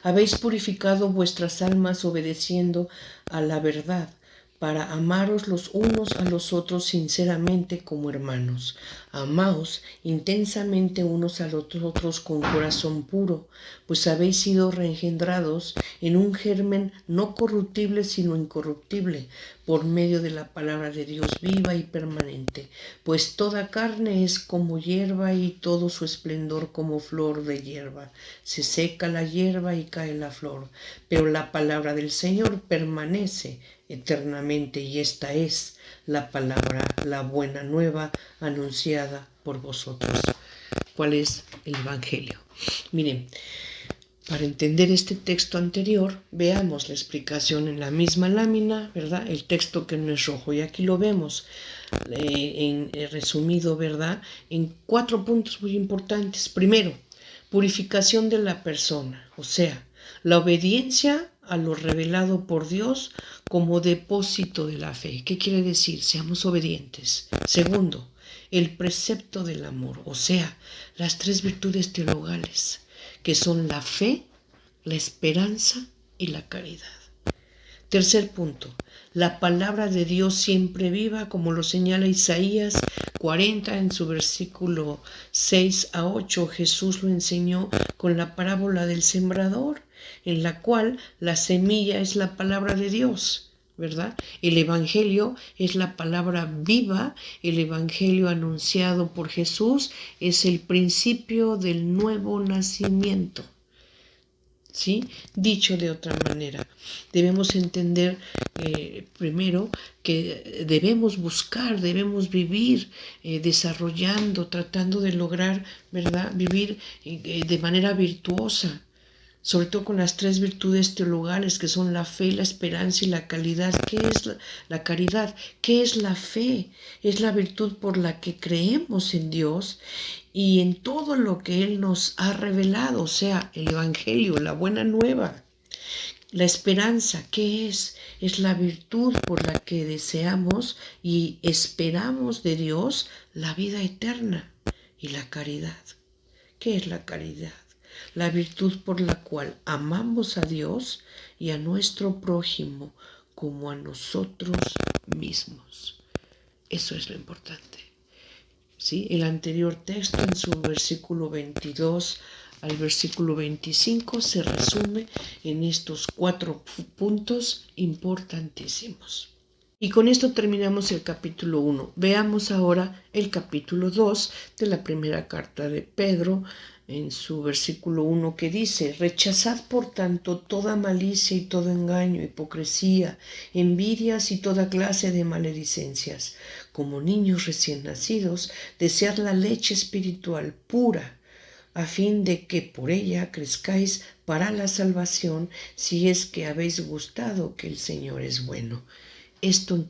A: Habéis purificado vuestras almas obedeciendo a la verdad, para amaros los unos a los otros sinceramente como hermanos. Amaos intensamente unos a los otros con corazón puro, pues habéis sido reengendrados en un germen no corruptible sino incorruptible, por medio de la palabra de Dios viva y permanente. Pues toda carne es como hierba y todo su esplendor como flor de hierba. Se seca la hierba y cae la flor, pero la palabra del Señor permanece eternamente, y esta es la palabra, la buena nueva anunciada por vosotros. ¿Cuál es el Evangelio? Miren, para entender este texto anterior, veamos la explicación en la misma lámina, ¿verdad? El texto que no es rojo, y aquí lo vemos resumido, ¿verdad?, en 4 puntos muy importantes. Primero, purificación de la persona, o sea, la obediencia a lo revelado por Dios como depósito de la fe. ¿Qué quiere decir? Seamos obedientes. Segundo, el precepto del amor, o sea, las 3 virtudes teologales, que son la fe, la esperanza y la caridad. Tercer punto, la palabra de Dios siempre viva, como lo señala Isaías 40 en su versículo 6 a 8. Jesús lo enseñó con la parábola del sembrador, en la cual la semilla es la palabra de Dios, ¿verdad? El Evangelio es la palabra viva, el Evangelio anunciado por Jesús es el principio del nuevo nacimiento. ¿Sí? Dicho de otra manera, debemos entender primero que debemos buscar, debemos vivir desarrollando, tratando de lograr, ¿verdad? Vivir de manera virtuosa, sobre todo con las tres virtudes teologales que son la fe, la esperanza y la caridad. ¿Qué es la caridad? ¿Qué es la fe? Es la virtud por la que creemos en Dios y en todo lo que Él nos ha revelado, o sea, el Evangelio, la buena nueva. La esperanza, ¿qué es? Es la virtud por la que deseamos y esperamos de Dios la vida eterna. Y la caridad, ¿qué es la caridad? La virtud por la cual amamos a Dios y a nuestro prójimo como a nosotros mismos. Eso es lo importante. ¿Sí? El anterior texto en su versículo 22 al versículo 25 se resume en estos 4 puntos importantísimos. Y con esto terminamos el capítulo 1. Veamos ahora el capítulo 2 de la primera carta de Pedro, en su versículo 1, que dice: rechazad por tanto toda malicia y todo engaño, hipocresía, envidias y toda clase de maledicencias. Como niños recién nacidos, desead la leche espiritual pura, a fin de que por ella crezcáis para la salvación, si es que habéis gustado que el Señor es bueno. Esto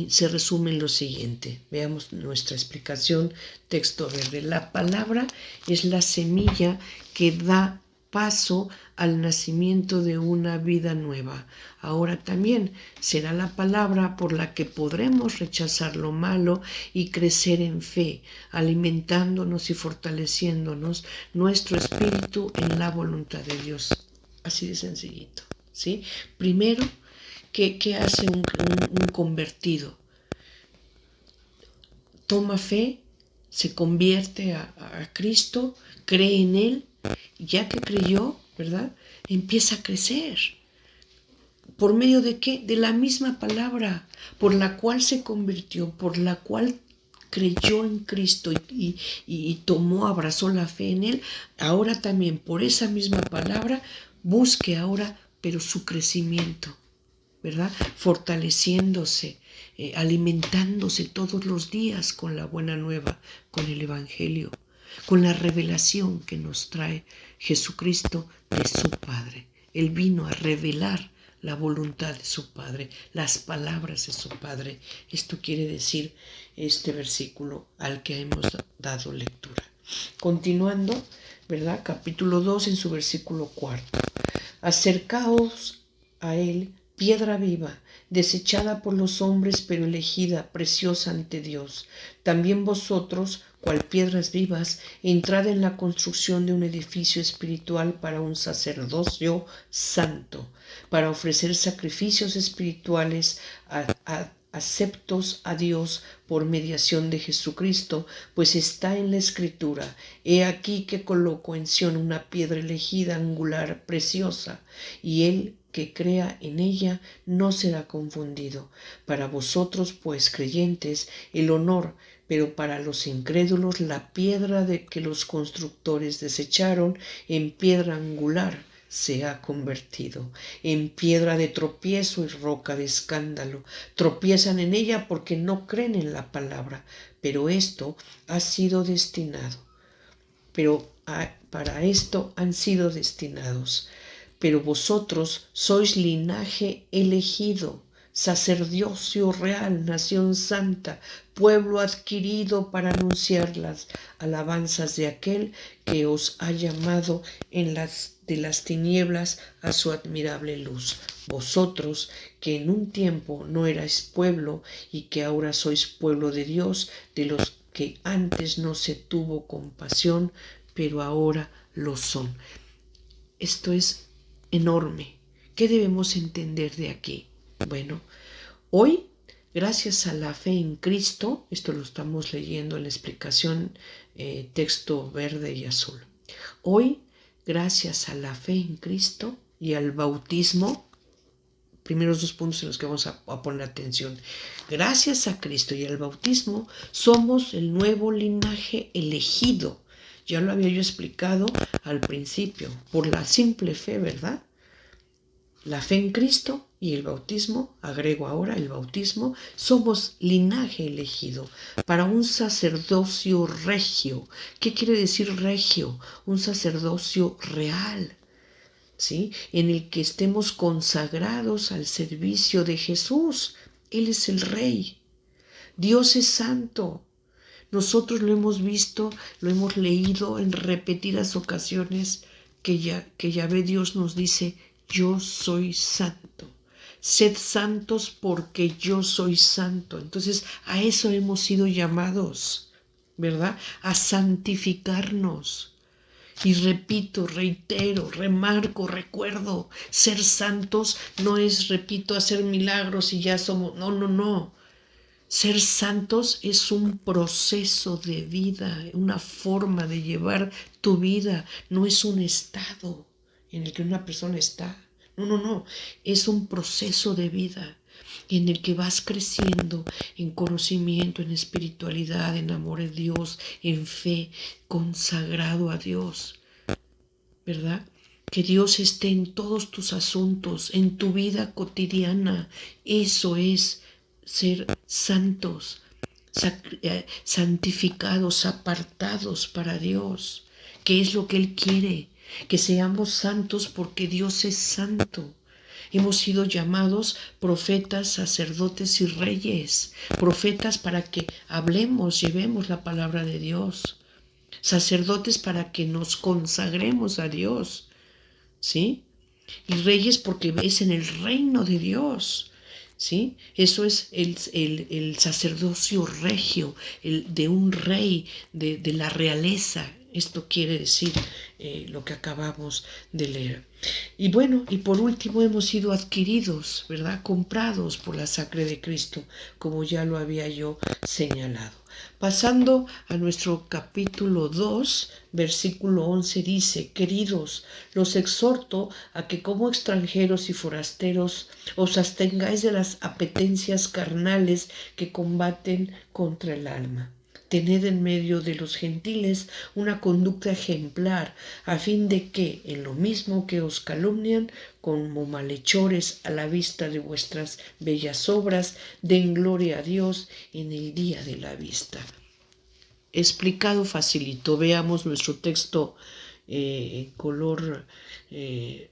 A: se resume en lo siguiente. Veamos nuestra explicación, texto verde. La palabra es la semilla que da paso al nacimiento de una vida nueva. Ahora también será la palabra por la que podremos rechazar lo malo y crecer en fe, alimentándonos y fortaleciéndonos nuestro espíritu en la voluntad de Dios. Así de sencillito, ¿sí? Primero, ¿qué hace un convertido? Toma fe, se convierte a Cristo, cree en Él, ya que creyó, ¿verdad? Empieza a crecer. ¿Por medio de qué? De la misma palabra por la cual se convirtió, por la cual creyó en Cristo y tomó, abrazó la fe en Él. Ahora también por esa misma palabra busque ahora, pero su crecimiento, ¿verdad? Fortaleciéndose, alimentándose todos los días con la buena nueva, con el Evangelio, con la revelación que nos trae Jesucristo de su Padre. Él vino a revelar la voluntad de su Padre, las palabras de su Padre. Esto quiere decir este versículo al que hemos dado lectura. Continuando, ¿verdad? Capítulo 2 en su versículo 4. Acercaos a Él, piedra viva, desechada por los hombres, pero elegida, preciosa ante Dios. También vosotros, cual piedras vivas, entrad en la construcción de un edificio espiritual para un sacerdocio santo, para ofrecer sacrificios espirituales aceptos a Dios por mediación de Jesucristo, pues está en la Escritura: he aquí que coloco en Sión una piedra elegida, angular, preciosa, y él que crea en ella no será confundido. Para vosotros, pues, creyentes, el honor, pero para los incrédulos la piedra de que los constructores desecharon, en piedra angular se ha convertido, en piedra de tropiezo y roca de escándalo. Tropiezan en ella porque no creen en la palabra, pero esto ha sido destinado. Para esto han sido destinados. Pero vosotros sois linaje elegido, sacerdocio real, nación santa, pueblo adquirido para anunciar las alabanzas de aquel que os ha llamado de las tinieblas a su admirable luz. Vosotros que en un tiempo no erais pueblo y que ahora sois pueblo de Dios, de los que antes no se tuvo compasión, pero ahora lo son. Esto es enorme. ¿Qué debemos entender de aquí? Bueno, hoy, gracias a la fe en Cristo, esto lo estamos leyendo en la explicación texto verde y azul. Hoy, gracias a la fe en Cristo y al bautismo, primeros dos puntos en los que vamos a poner atención. Gracias a Cristo y al bautismo, somos el nuevo linaje elegido. Ya lo había yo explicado al principio, por la simple fe, ¿verdad? La fe en Cristo y el bautismo, agrego ahora el bautismo, somos linaje elegido para un sacerdocio regio. ¿Qué quiere decir regio? Un sacerdocio real, ¿sí? En el que estemos consagrados al servicio de Jesús. Él es el Rey. Dios es santo. Nosotros lo hemos visto, lo hemos leído en repetidas ocasiones que Yahvé Dios nos dice, yo soy santo. Sed santos porque yo soy santo. Entonces a eso hemos sido llamados, ¿verdad? A santificarnos. Y repito, reitero, remarco, recuerdo, ser santos no es, repito, hacer milagros y ya somos, no. Ser santos es un proceso de vida, una forma de llevar tu vida, no es un estado en el que una persona está. No, es un proceso de vida en el que vas creciendo en conocimiento, en espiritualidad, en amor a Dios, en fe, consagrado a Dios, ¿verdad? Que Dios esté en todos tus asuntos, en tu vida cotidiana. Eso es ser santos, santificados, apartados para Dios, que es lo que Él quiere, que seamos santos porque Dios es santo. Hemos sido llamados profetas, sacerdotes y reyes, profetas para que hablemos, llevemos la palabra de Dios, sacerdotes para que nos consagremos a Dios, ¿sí? Y reyes porque es en el reino de Dios, ¿sí? Eso es el sacerdocio regio, el de un rey, de la realeza. Esto quiere decir lo que acabamos de leer. Y bueno, y por último hemos sido adquiridos, ¿verdad? Comprados por la sangre de Cristo, como ya lo había yo señalado. Pasando a nuestro capítulo 2, versículo 11 dice, queridos, los exhorto a que como extranjeros y forasteros os abstengáis de las apetencias carnales que combaten contra el alma. Tened en medio de los gentiles una conducta ejemplar, a fin de que, en lo mismo que os calumnian, como malhechores a la vista de vuestras bellas obras, den gloria a Dios en el día de la vista. Explicado facilito. Veamos nuestro texto en color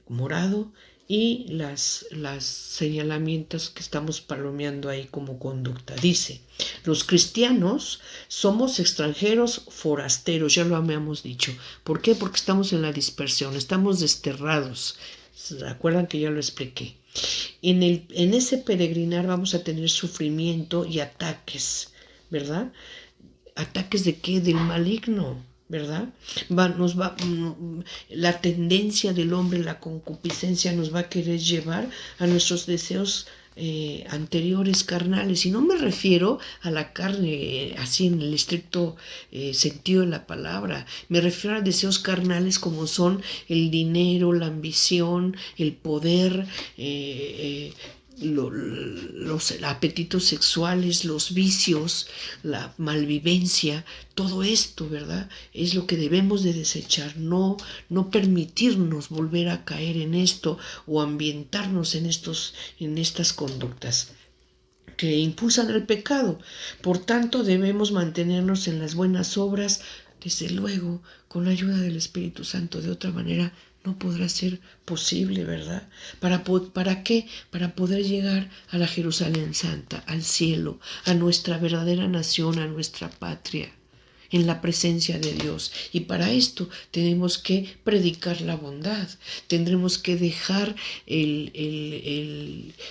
A: morado y las señalamientos que estamos palomeando ahí como conducta. Dice, los cristianos somos extranjeros forasteros, ya lo habíamos dicho. ¿Por qué? Porque estamos en la dispersión, estamos desterrados. ¿Se acuerdan que ya lo expliqué? En ese peregrinar vamos a tener sufrimiento y ataques, ¿verdad? ¿Ataques de qué? Del maligno, ¿verdad? La tendencia del hombre, la concupiscencia nos va a querer llevar a nuestros deseos anteriores carnales. Y no me refiero a la carne así en el estricto sentido de la palabra. Me refiero a deseos carnales como son el dinero, la ambición, el poder, los apetitos sexuales, los vicios, la malvivencia, todo esto, ¿verdad? Es lo que debemos de desechar, no permitirnos volver a caer en esto o ambientarnos en estas conductas que impulsan el pecado. Por tanto, debemos mantenernos en las buenas obras, desde luego, con la ayuda del Espíritu Santo. De otra manera, no podrá ser posible, ¿verdad? ¿Para qué? Para poder llegar a la Jerusalén Santa, al cielo, a nuestra verdadera nación, a nuestra patria, en la presencia de Dios. Y para esto tenemos que predicar la bondad, tendremos que dejar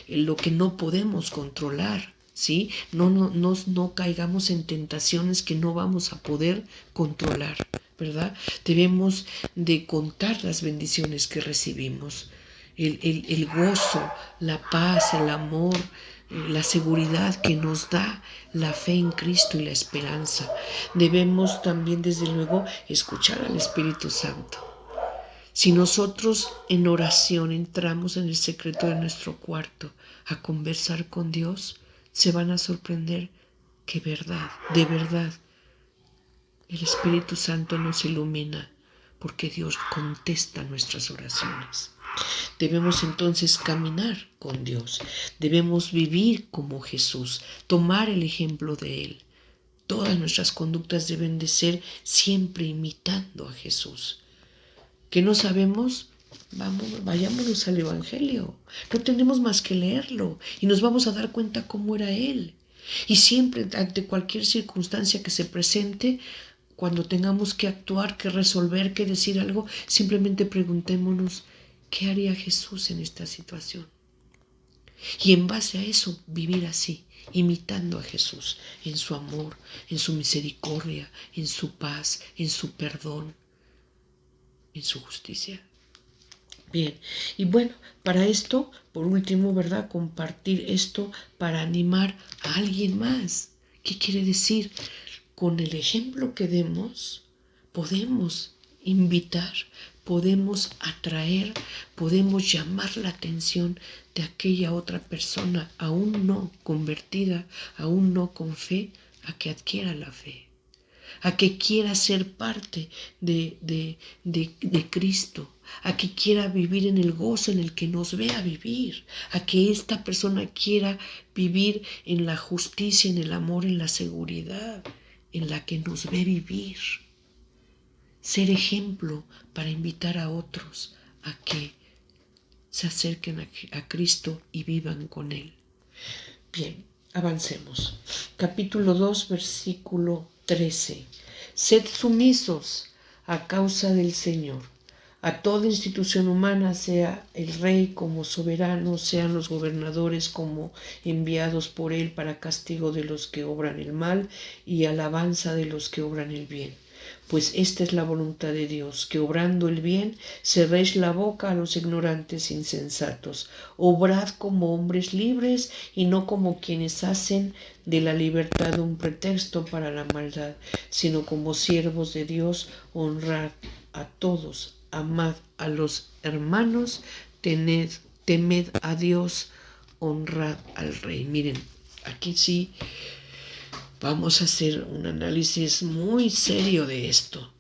A: lo que no podemos controlar, ¿sí? No caigamos en tentaciones que no vamos a poder controlar, ¿verdad? Debemos de contar las bendiciones que recibimos. el gozo, la paz, el amor, la seguridad que nos da la fe en Cristo y la esperanza. Debemos también, desde luego, escuchar al Espíritu Santo. Si nosotros en oración entramos en el secreto de nuestro cuarto a conversar con Dios, se van a sorprender que de verdad, el Espíritu Santo nos ilumina porque Dios contesta nuestras oraciones. Debemos entonces caminar con Dios, debemos vivir como Jesús, tomar el ejemplo de Él. Todas nuestras conductas deben de ser siempre imitando a Jesús. ¿Qué no sabemos? Vayámonos al Evangelio. No tenemos más que leerlo y nos vamos a dar cuenta cómo era Él. Y siempre, ante cualquier circunstancia que se presente, cuando tengamos que actuar, que resolver, que decir algo, simplemente preguntémonos, ¿qué haría Jesús en esta situación? Y en base a eso, vivir así, imitando a Jesús, en su amor, en su misericordia, en su paz, en su perdón, en su justicia. Bien, y bueno, para esto, por último, ¿verdad? Compartir esto para animar a alguien más. ¿Qué quiere decir? Con el ejemplo que demos, podemos invitar, podemos atraer, podemos llamar la atención de aquella otra persona, aún no convertida, aún no con fe, a que adquiera la fe, a que quiera ser parte de Cristo, a que quiera vivir en el gozo en el que nos vea vivir, a que esta persona quiera vivir en la justicia, en el amor, en la seguridad, en la que nos ve vivir. Ser ejemplo para invitar a otros a que se acerquen a Cristo y vivan con Él. Bien, avancemos. Capítulo 2, versículo 13. Sed sumisos a causa del Señor a toda institución humana, sea el rey como soberano, sean los gobernadores como enviados por él para castigo de los que obran el mal y alabanza de los que obran el bien. Pues esta es la voluntad de Dios, que obrando el bien cerréis la boca a los ignorantes insensatos. Obrad como hombres libres y no como quienes hacen de la libertad un pretexto para la maldad, sino como siervos de Dios, honrad a todos, amad a los hermanos, temed a Dios, honrad al Rey. Miren, aquí sí vamos a hacer un análisis muy serio de esto.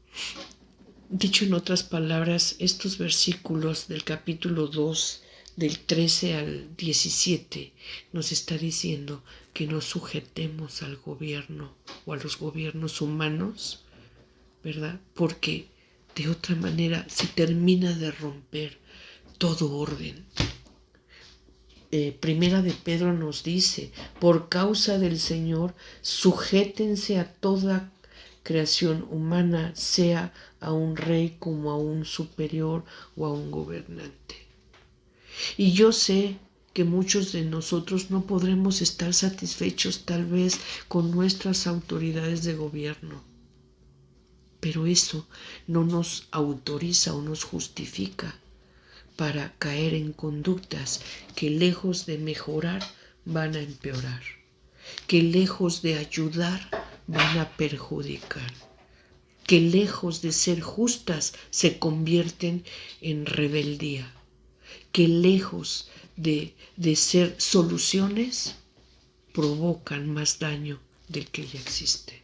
A: Dicho en otras palabras, estos versículos del capítulo 2, del 13 al 17, nos está diciendo que nos sujetemos al gobierno o a los gobiernos humanos, ¿verdad? Porque de otra manera se termina de romper todo orden. Primera de Pedro nos dice, por causa del Señor, sujétense a toda creación humana, sea a un rey como a un superior o a un gobernante. Y yo sé que muchos de nosotros no podremos estar satisfechos tal vez con nuestras autoridades de gobierno, pero eso no nos autoriza o nos justifica para caer en conductas que lejos de mejorar van a empeorar, que lejos de ayudar van a perjudicar, que lejos de ser justas se convierten en rebeldía, que lejos de ser soluciones provocan más daño del que ya existe.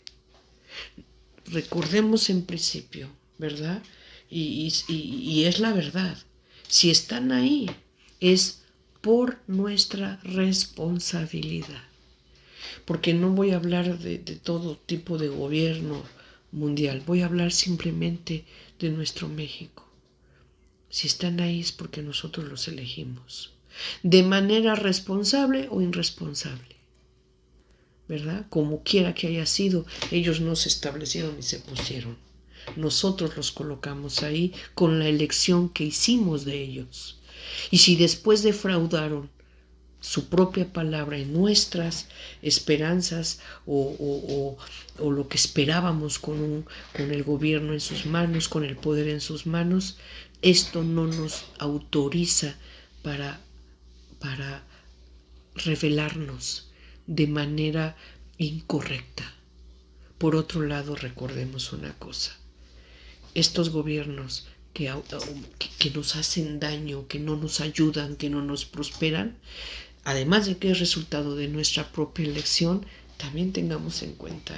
A: Recordemos en principio, ¿verdad? Y es la verdad. Si están ahí, es por nuestra responsabilidad. Porque no voy a hablar de todo tipo de gobierno mundial. Voy a hablar simplemente de nuestro México. Si están ahí es porque nosotros los elegimos. De manera responsable o irresponsable, ¿verdad? Como quiera que haya sido, ellos no se establecieron ni se pusieron. Nosotros los colocamos ahí con la elección que hicimos de ellos. Y si después defraudaron su propia palabra en nuestras esperanzas o lo que esperábamos con el gobierno en sus manos, con el poder en sus manos, esto no nos autoriza para, para revelarnos de manera incorrecta. Por otro lado, recordemos una cosa. Estos gobiernos que nos hacen daño, que no nos ayudan, que no nos prosperan, además de que es resultado de nuestra propia elección, también tengamos en cuenta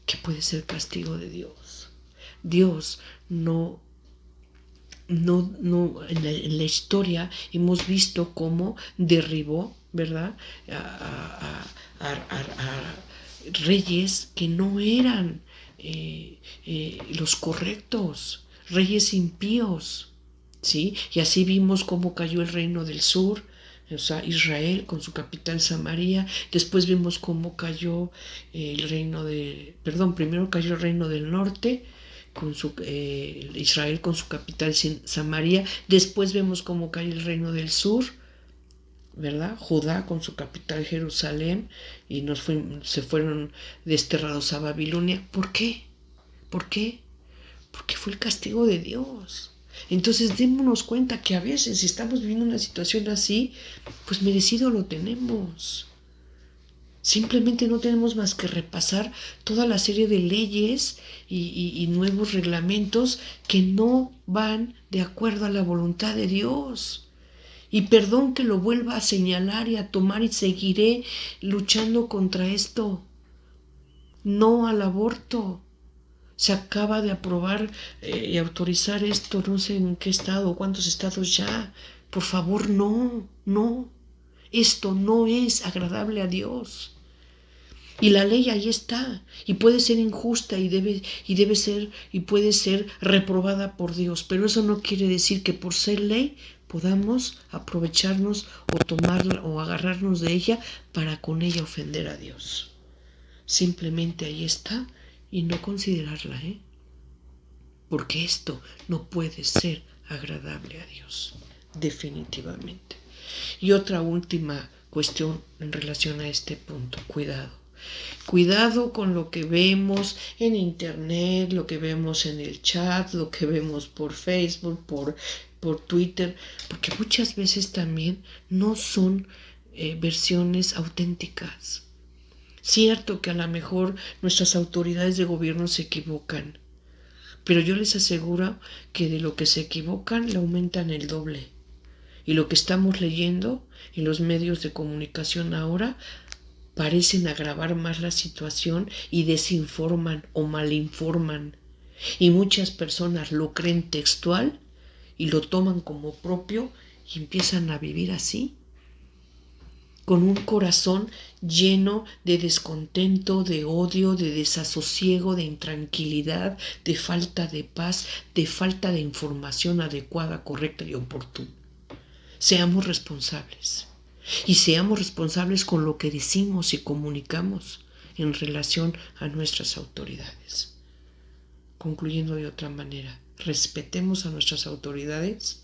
A: que puede ser castigo de Dios. Dios no, en la historia hemos visto cómo derribó, ¿verdad?, a reyes que no eran los correctos, reyes impíos, ¿sí? Y así vimos cómo cayó el reino del sur, o sea, Israel con su capital Samaria. Después vimos cómo cayó primero cayó el reino del norte, con Israel con su capital Samaria. Después vemos cómo cayó el reino del sur, ¿verdad? Judá con su capital Jerusalén, y se fueron desterrados a Babilonia. ¿Por qué? ¿Por qué? Porque fue el castigo de Dios. Entonces démonos cuenta que a veces si estamos viviendo una situación así, pues merecido lo tenemos. Simplemente no tenemos más que repasar toda la serie de leyes y nuevos reglamentos que no van de acuerdo a la voluntad de Dios. Y perdón que lo vuelva a señalar y a tomar, y seguiré luchando contra esto. No al aborto. Se acaba de aprobar y autorizar esto, no sé en qué estado, cuántos estados ya. Por favor, no. Esto no es agradable a Dios. Y la ley ahí está, y puede ser injusta y puede ser reprobada por Dios, pero eso no quiere decir que por ser ley podamos aprovecharnos o tomarla o agarrarnos de ella para con ella ofender a Dios. Simplemente ahí está, y no considerarla, porque esto no puede ser agradable a Dios, definitivamente. Y otra última cuestión en relación a este punto: cuidado con lo que vemos en internet, lo que vemos en el chat, lo que vemos por Facebook, por Twitter, porque muchas veces también no son versiones auténticas. Cierto que a lo mejor nuestras autoridades de gobierno se equivocan, pero yo les aseguro que de lo que se equivocan le aumentan el doble. Y lo que estamos leyendo en los medios de comunicación ahora parecen agravar más la situación y desinforman o malinforman. Y muchas personas lo creen textual y lo toman como propio y empiezan a vivir así, con un corazón lleno de descontento, de odio, de desasosiego, de intranquilidad, de falta de paz, de falta de información adecuada, correcta y oportuna. Seamos responsables. Y seamos responsables con lo que decimos y comunicamos en relación a nuestras autoridades. Concluyendo de otra manera, respetemos a nuestras autoridades,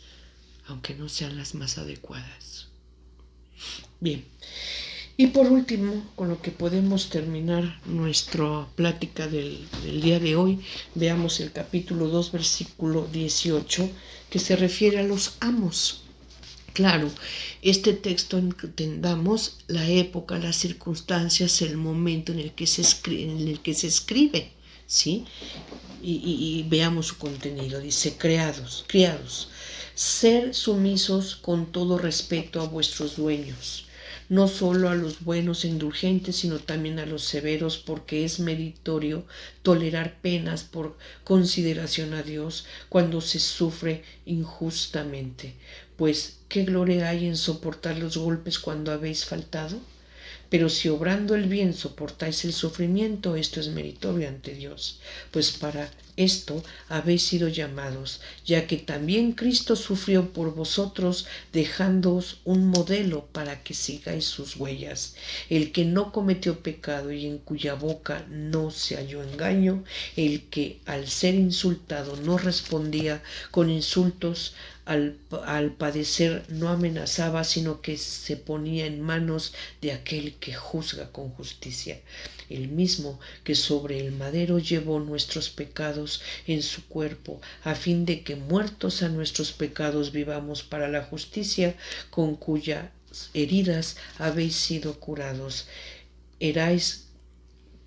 A: aunque no sean las más adecuadas. Bien, y por último, con lo que podemos terminar nuestra plática del día de hoy, veamos el capítulo 2, versículo 18, que se refiere a los amos. Claro, este texto entendamos la época, las circunstancias, el momento en el que se escribe, ¿sí? Y veamos su contenido. Dice: criados, ser sumisos con todo respeto a vuestros dueños, no solo a los buenos e indulgentes, sino también a los severos, porque es meritorio tolerar penas por consideración a Dios cuando se sufre injustamente. Pues, ¿qué gloria hay en soportar los golpes cuando habéis faltado? Pero si obrando el bien soportáis el sufrimiento, esto es meritorio ante Dios, pues para esto habéis sido llamados, ya que también Cristo sufrió por vosotros, dejándoos un modelo para que sigáis sus huellas. El que no cometió pecado y en cuya boca no se halló engaño, el que al ser insultado no respondía con insultos
B: al padecer no amenazaba, sino que se ponía en manos de aquel que juzga con justicia, el mismo que sobre el madero llevó nuestros pecados en su cuerpo, a fin de que muertos a nuestros pecados vivamos para la justicia, con cuyas heridas habéis sido curados. Erais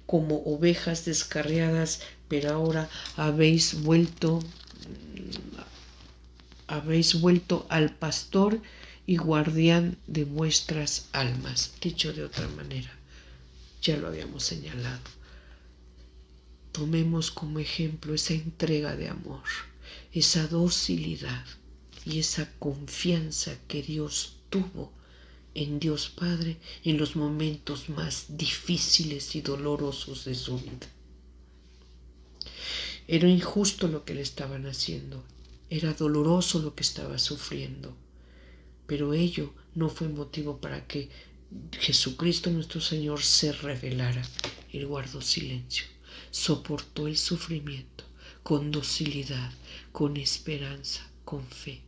B: como ovejas descarriadas, pero ahora habéis vuelto al pastor y guardián de vuestras almas. Dicho de otra manera, ya lo habíamos señalado. Tomemos como ejemplo esa entrega de amor, esa docilidad y esa confianza que Dios tuvo en Dios Padre en los momentos más difíciles y dolorosos de su vida. Era injusto lo que le estaban haciendo, era doloroso lo que estaba sufriendo, pero ello no fue motivo para que Jesucristo nuestro Señor se rebelara. Él guardó silencio, soportó el sufrimiento con docilidad, con esperanza, con fe,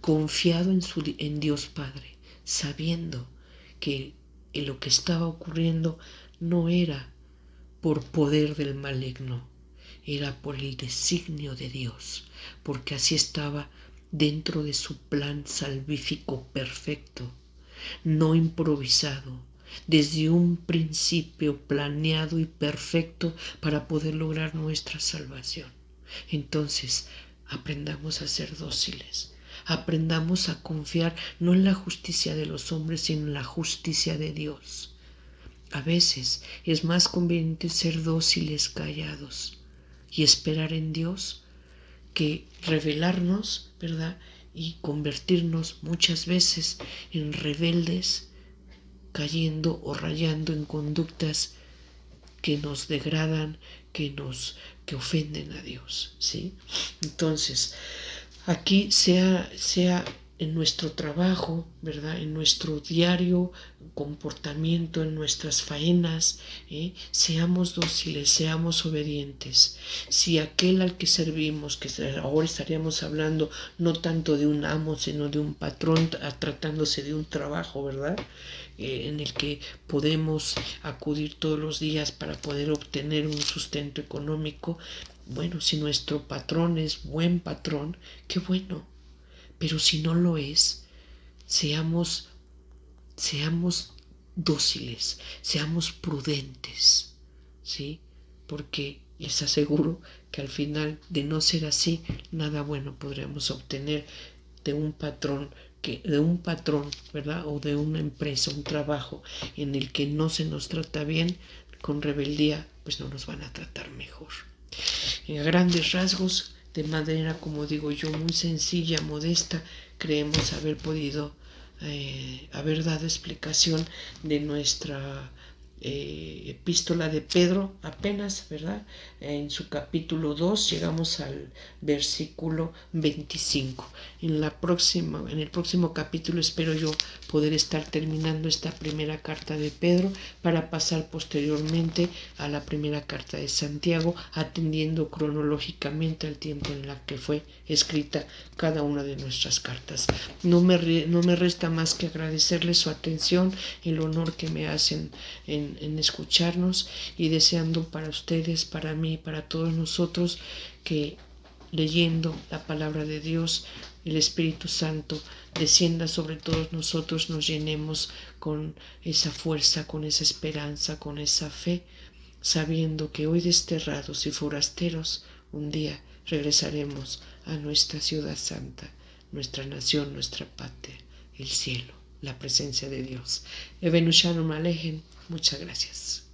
B: confiado en Dios Padre, sabiendo que lo que estaba ocurriendo no era por poder del maligno, era por el designio de Dios, porque así estaba dentro de su plan salvífico perfecto, no improvisado, desde un principio planeado y perfecto para poder lograr nuestra salvación. Entonces, aprendamos a ser dóciles, aprendamos a confiar no en la justicia de los hombres, sino en la justicia de Dios. A veces es más conveniente ser dóciles, callados y esperar en Dios que rebelarnos, ¿verdad? Y convertirnos muchas veces en rebeldes, cayendo o rayando en conductas que nos degradan, que ofenden a Dios, ¿sí? Entonces, aquí sea en nuestro trabajo, ¿verdad? En nuestro diario comportamiento, en nuestras faenas, seamos dóciles, seamos obedientes. Si aquel al que servimos, que ahora estaríamos hablando no tanto de un amo, sino de un patrón, tratándose de un trabajo, ¿verdad? En el que podemos acudir todos los días para poder obtener un sustento económico. Bueno, si nuestro patrón es buen patrón, qué bueno. Pero si no lo es, seamos dóciles, seamos prudentes, ¿sí? Porque les aseguro que al final, de no ser así, nada bueno podremos obtener de un patrón, ¿verdad? O de una empresa, un trabajo en el que no se nos trata bien, con rebeldía, pues no nos van a tratar mejor. En grandes rasgos, de manera, como digo yo, muy sencilla, modesta, creemos haber podido haber dado explicación de nuestra epístola de Pedro, apenas, ¿verdad? En su capítulo 2 llegamos al versículo 25. En el próximo capítulo espero yo poder estar terminando esta primera carta de Pedro para pasar posteriormente a la primera carta de Santiago, atendiendo cronológicamente al tiempo en la que fue escrita cada una de nuestras cartas. No me resta más que agradecerles su atención, el honor que me hacen en escucharnos, y deseando para ustedes, para mí, para todos nosotros, que leyendo la palabra de Dios, el Espíritu Santo descienda sobre todos nosotros, nos llenemos con esa fuerza, con esa esperanza, con esa fe, sabiendo que hoy desterrados y forasteros, un día regresaremos a nuestra ciudad santa, nuestra nación, nuestra patria, el cielo, la presencia de Dios. Ebenushalom Alejem. Muchas gracias.